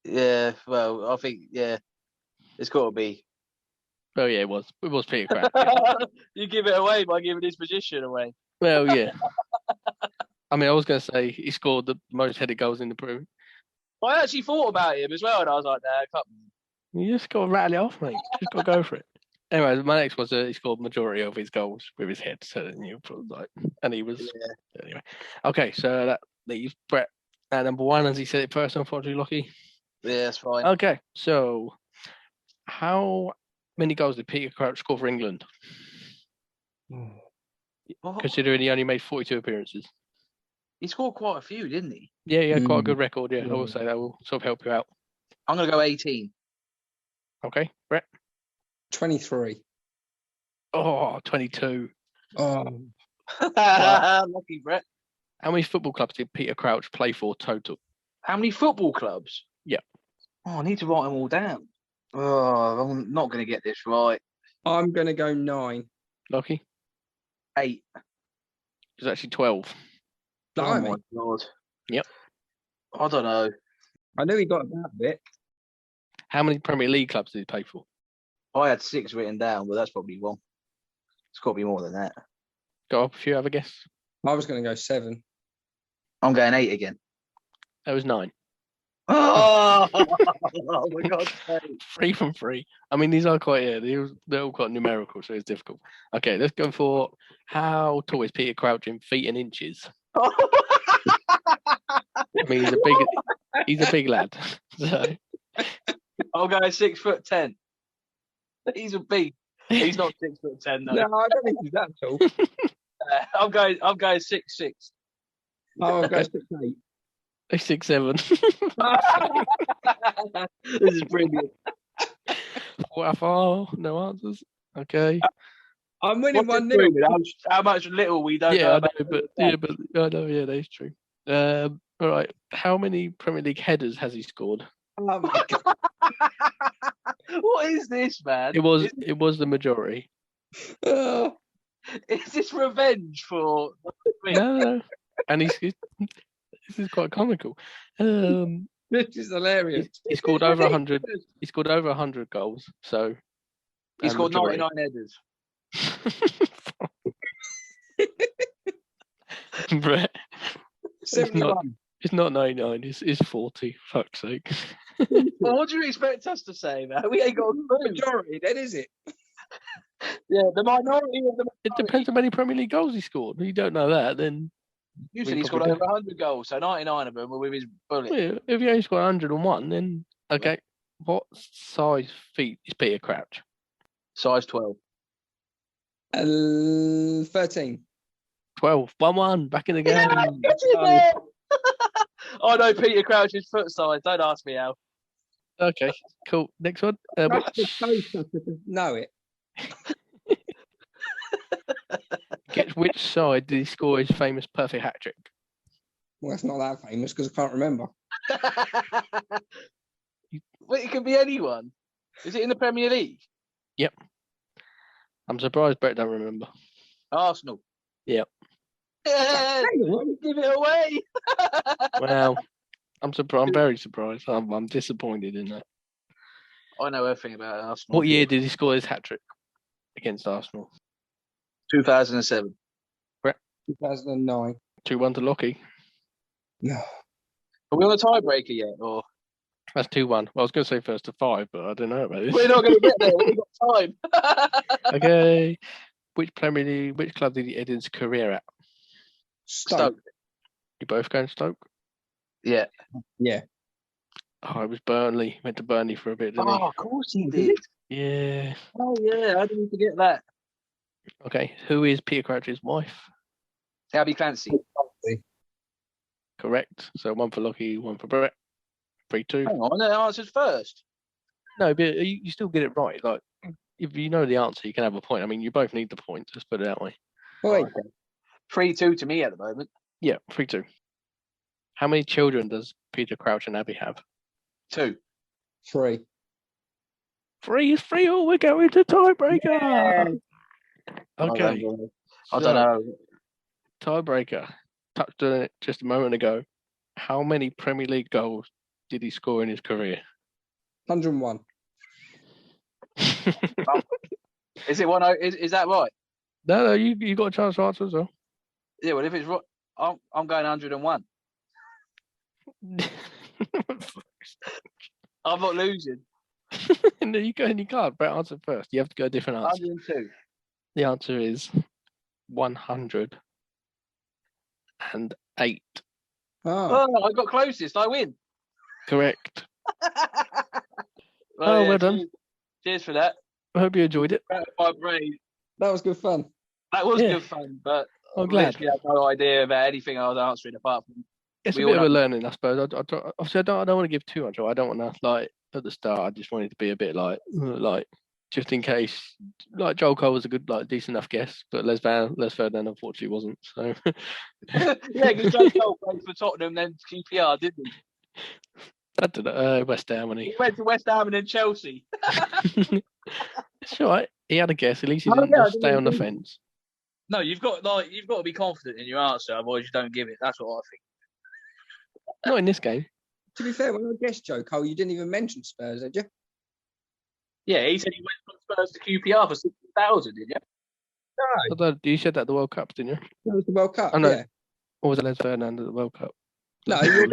Yeah, well, I think, it's got to be. Oh yeah, it was Peter Crouch. You give it away by giving his position away. Well, yeah. I mean, I was going to say he scored the most headed goals in the Premier. I actually thought about him as well, and I was like, nah, can't. You just got to rattle it off, mate. Just got to go for it. Anyway, my next was he scored majority of his goals with his head, so then you put like, and he was anyway. Okay, so leave Brett at number 1, as he said it first, unfortunately, Locky. Yeah, that's fine. Okay, so how many goals did Peter Crouch score for England, considering he only made 42 appearances? He scored quite a few, didn't he? Yeah, he had quite a good record, yeah. I will say that will sort of help you out. I'm going to go 18. Okay, Brett? 23. Oh, 22. Oh, Lucky Brett. How many football clubs did Peter Crouch play for total? How many football clubs? Yeah. Oh, I need to write them all down. Oh, I'm not going to get this right. I'm going to go 9. Locky? 8. It's actually 12. Oh Blimey. my God. Yep. I don't know. I knew he got about a bit. How many Premier League clubs did he play for? I had 6 written down, but that's probably wrong. It's got to be more than that. Go up if you have a guess. I was going to go 7. I'm going 8 again. That was 9. Oh, my God. 3 from 3. I mean, these are quite, they're all quite numerical, so it's difficult. Okay, let's go for how tall is Peter Crouch in feet and inches? I mean, he's a big lad. So I'll go 6'10". He's a beast. He's not 6'10" though. No, I don't think he's that tall. I'm going 6'6". Oh, I'll go 6'8". he's 6'7". This is brilliant. Wow, no answers. Okay. I'm winning What's 1-0. it true? How much little we don't know Yeah, I about know, but I know, yeah, that's true. All right. How many Premier League headers has he scored? Oh my God. What is this, man? It was the majority. Oh, Is this revenge for? No. And this is quite comical. this is hilarious. He scored over 100. He scored over 100 goals. So He scored majority. 99 headers. Brett, 71. it's not 99. It's 40. Fuck's sake. Well, what do you expect us to say, man? We ain't got a clue. Majority, then is it? Yeah, the minority of the. It depends how many Premier League goals he scored. If you don't know that, then You said he scored over 100 goals, so 99 of them were with his bullet. well, if you only scored 101, then okay. What size feet is Peter Crouch? Size 12. 13. 12. 1-1. Back in the game. I know Peter Crouch's foot size. Don't ask me how. Okay, cool. Next one. Know it. Which side did he score his famous perfect hat trick? Well, it's not that famous because I can't remember. Well, it could be anyone. Is it in the Premier League? Yep. I'm surprised Brett don't remember. Arsenal. Yep. Yeah, give it away. Well, I'm surprised. I'm very surprised. I'm disappointed in that. I know everything about Arsenal. What year did he score his hat trick against Arsenal? 2007. 2009. 2-1 to Locky. No. Are we on a tiebreaker yet? Or That's 2-1. Well, I was going to say first to 5, but I don't know about this. we're not going to get there. We've got time. Okay. Which club did he end his career at? Stoke. You both going Stoke? Yeah. Yeah. Oh, it was Burnley. Went to Burnley for a bit, didn't Oh, of course he did. he? Yeah. Oh, yeah. How did we forget that? Okay. Who is Peter Crouch's wife? Abby Clancy. Correct. So 1 for Locky, 1 for Brett. 3-2. Hang on, I answered first. No, but you still get it right. Like, if you know the answer, you can have a point. I mean, you both need the point. Let's put it that way. Wait. 3-2 to me at the moment. Yeah, 3-2. How many children does Peter Crouch and Abby have? 2. 3. 3 is 3. Oh, we're going to tiebreaker. Yeah. Okay. I don't know. Tiebreaker. Touched on it just a moment ago. How many Premier League goals did he score in his career? 101. Is it 1-0? Is that right? No, you got a chance to answer as well. Yeah, well, if it's right, I'm going 101. I'm not losing. No, you go and you can't. But answer first. You have to go a different answer. 102. The answer is 108. Oh, Oh, I got closest. I win. Correct. Well Well done. Cheers for that. I hope you enjoyed it. My brain. that was good fun. That was Yeah. good fun, but I'm I glad. literally had no idea about anything I was answering apart from. It's We a bit all of a know- learning, I suppose. Obviously, I don't want to give too much. I don't want to, like, at the start, I just wanted to be a bit like, just in case. Like, Joel Cole was a good, like, decent enough guess, but Les Ferdinand unfortunately wasn't. So, Yeah, because Joe Cole played for Tottenham, then QPR, didn't he? I don't know, West Ham, and He went to West Ham and then Chelsea. It's all right. He had a guess. At least he Oh, didn't yeah, I just stay didn't on the agree. fence. No, you've got to be confident in your answer, otherwise you don't give it. That's what I think. Not in this game. To be fair, when I guessed Joe Cole, you didn't even mention Spurs, did you? Yeah, he said he went from Spurs to QPR for 60,000, did you? Although, you said that at the World Cup, didn't you? That was the World Cup. Oh, no. Yeah. Or was it Les Ferdinand at the World Cup? No, your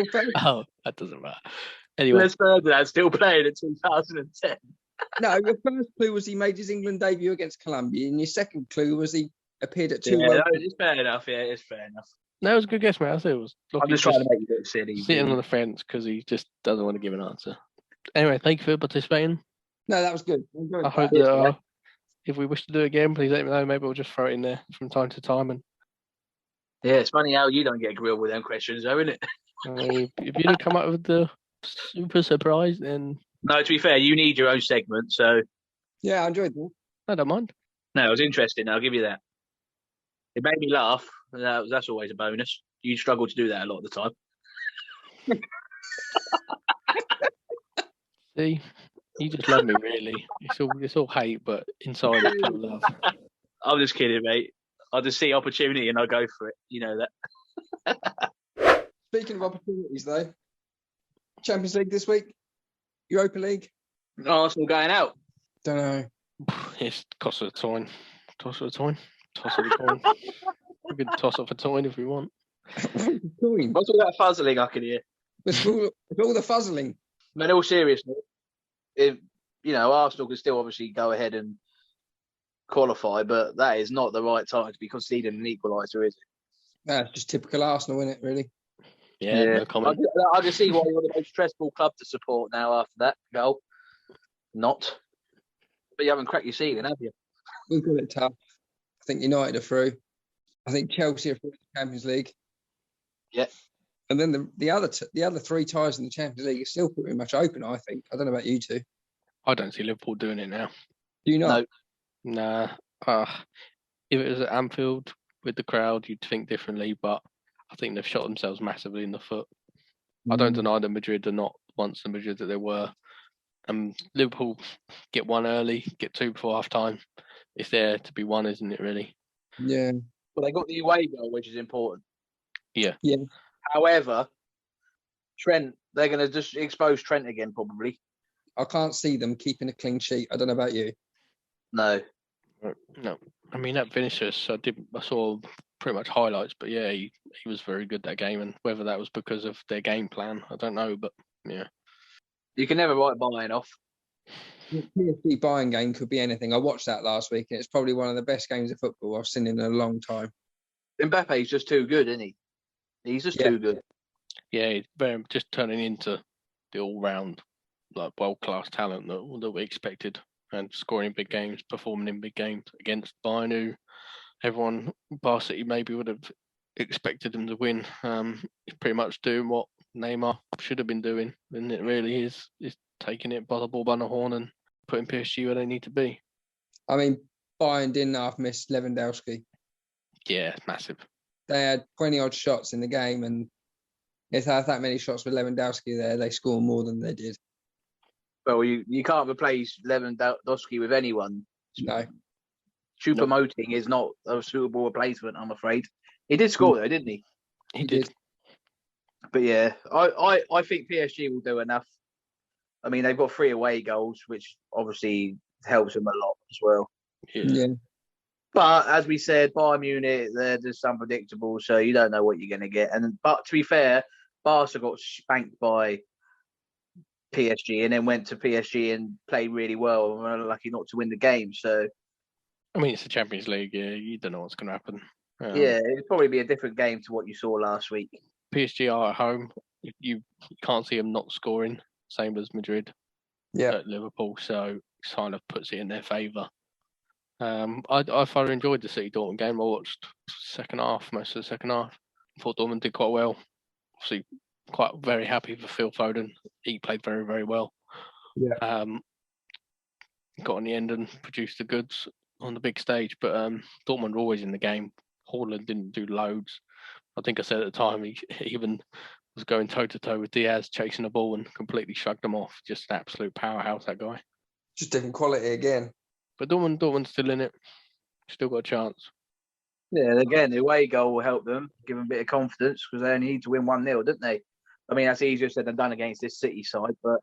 first. Oh, that doesn't matter. Anyway, Les Ferdinand still playing in 2010. No, your first clue was he made his England debut against Colombia, and your second clue was he appeared at two. Yeah, World no, it's fair enough. Yeah, it's fair enough. that was a good guess, mate. I thought it was. I'm Locky just trying to make you look silly. sitting really. on the fence because he just doesn't want to give an answer. Anyway, thank you for participating. No, that was good. I enjoyed I hope that. that if we wish to do it again, please let me know. Maybe we'll just throw it in there from time to time. And Yeah, it's funny how you don't get grilled with them questions, though, isn't it? if you didn't come up with the super surprise, then No, to be fair, you need your own segment, so Yeah, I enjoyed that. I don't mind. no, it was interesting. I'll give you that. It made me laugh. And that's always a bonus. You struggle to do that a lot of the time. See, you just love me, really. It's all hate, but inside it's pure love. I'm just kidding, mate. I just see opportunity and I go for it. You know that. Speaking of opportunities, though, Champions League this week, Europa League. Arsenal going out. Don't know. It's cost of a coin. Toss of a coin. Toss of a coin. We could toss off a coin if we want. Coin. What's all that fuzzling I can hear? It's all the fuzzling. But in all seriousness, if Arsenal can still obviously go ahead and qualify, but that is not the right time to be conceding an equaliser, is it? That's just typical Arsenal, isn't it? Really. Yeah, no comment. I can see why you're the most stressful club to support now after that goal. Not. But you haven't cracked your ceiling, have you? We've got it tough. I think United are through. I think Chelsea are through the Champions League. Yeah. And then the other three ties in the Champions League are still pretty much open, I think. I don't know about you two. I don't see Liverpool doing it now. Do you not? No. Nah. If it was at Anfield with the crowd, you'd think differently, but I think they've shot themselves massively in the foot. I don't deny that Madrid are not once the Madrid that they were. Liverpool get one early, get two before half time. It's there to be won, isn't it, really? Yeah. Well, they got the away goal, which is important. Yeah. Yeah. However, Trent, they're going to just expose Trent again, probably. I can't see them keeping a clean sheet. I don't know about you. No. No. I mean, that Vinicius, I saw pretty much highlights, but yeah, he was very good that game. And whether that was because of their game plan, I don't know, but yeah. You can never write Bayern off. The PSG Bayern game could be anything. I watched that last week, and it's probably one of the best games of football I've seen in a long time. Mbappe's just too good, isn't he? He's just too good. Yeah, he's just turning into the all-round, like, world-class talent that we expected, and scoring big games, performing in big games against Bayern, who everyone, bar City, maybe would have expected him to win. He's pretty much doing what Neymar should have been doing, and it really is taking it by the ball by the horn and putting PSG where they need to be. I mean, Bayern didn't half miss Lewandowski. Yeah, massive. They had 20-odd shots in the game, and if they had that many shots with Lewandowski there, they score more than they did. Well, you can't replace Lewandowski with anyone. No. Choupo-Moting is not a suitable replacement, I'm afraid. He did score though, didn't he? He did. But yeah, I think PSG will do enough. I mean, they've got 3 away goals, which obviously helps them a lot as well. Yeah. But as we said, Bayern Munich, they're just unpredictable, so you don't know what you're going to get. But to be fair, Barca got spanked by PSG and then went to PSG and played really well and were lucky not to win the game. So, I mean, it's the Champions League. Yeah, you don't know what's going to happen. yeah, it'd probably be a different game to what you saw last week. PSG are at home. You can't see them not scoring, same as Madrid at Liverpool, so it kind of puts it in their favour. I thoroughly enjoyed the City Dortmund game. I watched most of the second half. I thought Dortmund did quite well. Obviously, quite very happy for Phil Foden. He played very, very well. Yeah. Got on the end and produced the goods on the big stage, but Dortmund were always in the game. Haaland didn't do loads. I think I said at the time he even was going toe-to-toe with Diaz, chasing the ball and completely shrugged him off. Just an absolute powerhouse, that guy. Just different quality again. But Dortmund's still in it. Still got a chance. Yeah, again, the away goal will help them, give them a bit of confidence because they only need to win 1-0, didn't they? I mean, that's easier said than done against this City side, but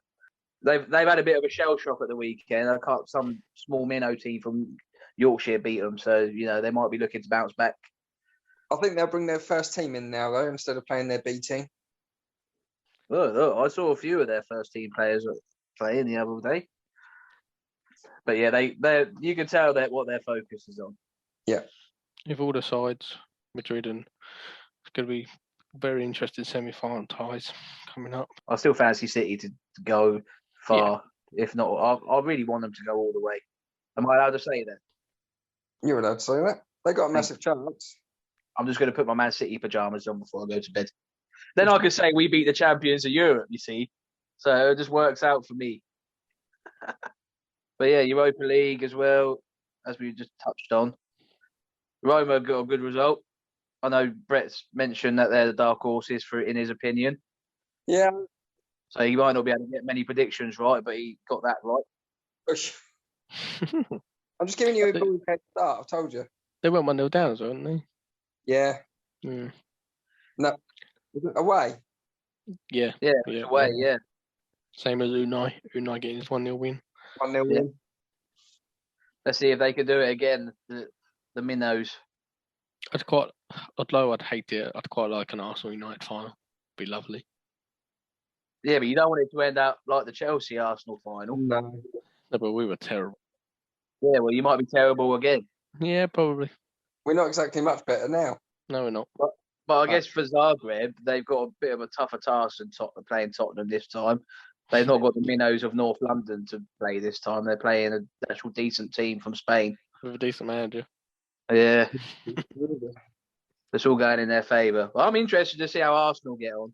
they've had a bit of a shell shock at the weekend. Some small minnow team from Yorkshire beat them, so they might be looking to bounce back. I think they'll bring their first team in now, though, instead of playing their B team. Look, I saw a few of their first team players playing the other day. But yeah, you can tell that what their focus is on. Yeah. If all the sides, Madrid, and it's going to be very interesting semi-final ties coming up. I still fancy City to go far. Yeah. If not, I really want them to go all the way. Am I allowed to say that? You're allowed to say that. They got a massive chance. I'm just going to put my Man City pajamas on before I go to bed. Then I could say we beat the champions of Europe, you see. So it just works out for me. But yeah, Europa League as well, as we just touched on. Roma got a good result. I know Brett's mentioned that they're the dark horses in his opinion. Yeah. So he might not be able to get many predictions right, but he got that right. I'm just giving you a good head start. I've told you. They went 1-0 down as well, didn't they? Yeah. Mm. No. Away? Yeah. Yeah, away, yeah. Same as Unai. Unai getting his 1-0 win. 1-0 win. Let's see if they can do it again, the minnows. Although I'd hate it, I'd quite like an Arsenal United final. Be lovely. Yeah, but you don't want it to end up like the Chelsea Arsenal final. No, but we were terrible. Yeah, well, you might be terrible again. Yeah, probably. We're not exactly much better now. No, we're not. But I guess for Zagreb, they've got a bit of a tougher task than playing Tottenham this time. They've not got the minnows of North London to play this time. They're playing an actual decent team from Spain. With a decent manager. Yeah. It's all going in their favour. Well, I'm interested to see how Arsenal get on.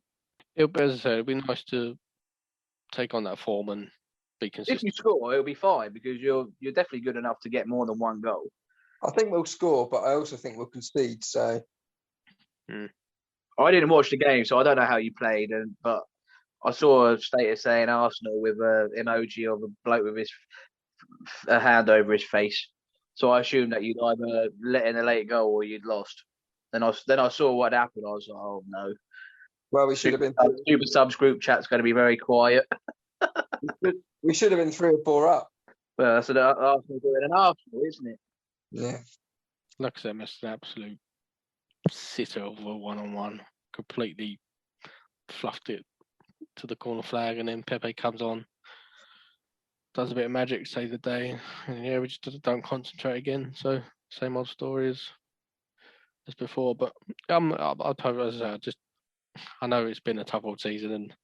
As I said, it'll be nice to take on that form and be consistent. If you score, it'll be fine because you're definitely good enough to get more than one goal. I think we'll score, but I also think we'll concede. So I didn't watch the game, so I don't know how you played, but I saw a status saying Arsenal with an emoji of a bloke with a hand over his face. So I assumed that you'd either let in a late goal or you'd lost. Then I saw what happened. I was like, oh no. Well, we should have been. Super Subs group chat's going to be very quiet. We should have been 3 or 4 up. Well, that's what Arsenal doing an Arsenal, isn't it? Yeah. Like I said, missed an absolute sitter of a one-on-one. Completely fluffed it to the corner flag, and then Pepe comes on, does a bit of magic, save the day, and yeah, we just don't concentrate again. So same old story as before. But I'll tell you, I know it's been a tough old season, and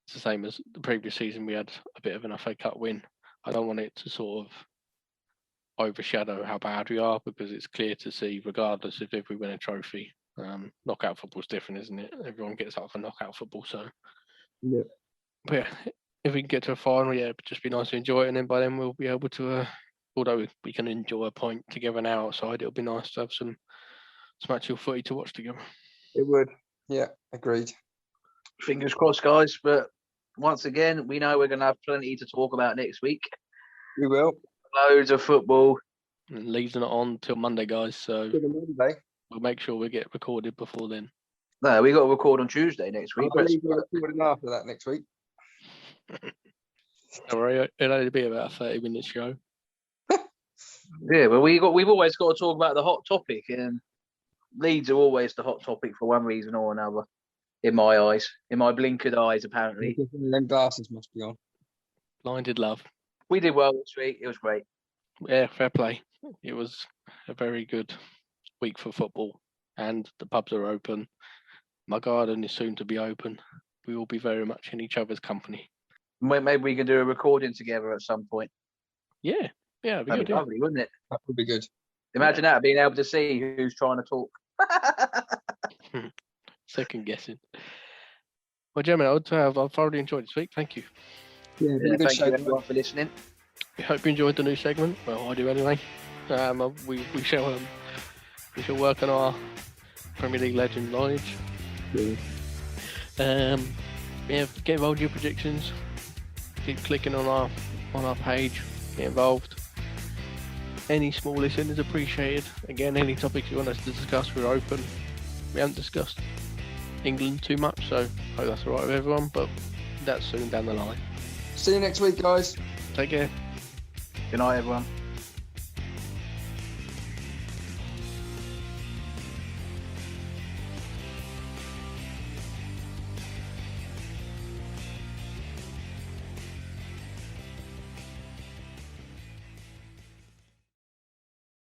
it's the same as the previous season. We had a bit of an FA Cup win. I don't want it to sort of overshadow how bad we are, because it's clear to see, regardless if we win a trophy, knockout football's different, isn't it? Everyone gets up for knockout football, so yeah. But yeah, if we can get to a final, yeah, it'd just be nice to enjoy it, and then by then we'll be able to, although we can enjoy a point together now outside, it'll be nice to have some actual footy to watch together. It would. Yeah, agreed. Fingers crossed, guys. But once again, we know we're going to have plenty to talk about next week. We will. Loads of football. And Leeds are not on till Monday, guys, so Monday. We'll make sure we get recorded before then. No, we got to record on Tuesday next week. I believe we're recording after that next week. Don't worry, it'll only be about a 30-minute show. Yeah, but we've always got to talk about the hot topic, and Leeds are always the hot topic for one reason or another. In my eyes, in my blinkered eyes, apparently. Them glasses must be on. Blinded love. We did well this week. It was great. Yeah, fair play. It was a very good week for football, and the pubs are open. My garden is soon to be open. We will be very much in each other's company. Maybe we can do a recording together at some point. Yeah, it'd be That'd good. be lovely, wouldn't it? That would be good. Imagine that, being able to see who's trying to talk. Second guessing. Well, gentlemen, I've thoroughly enjoyed this week. Thank you. Yeah, really good Thank show. you everyone for listening. We hope you enjoyed the new segment. Well, I do anyway. We shall work on our Premier League legend knowledge. Yeah. Get involved in your predictions. Keep clicking on our page. Get involved. Any small listen is appreciated. Again, any topics you want us to discuss, we're open. We haven't discussed England too much, so I hope that's alright with everyone, but that's soon down the line. See you next week, guys. Take care. Good night, everyone.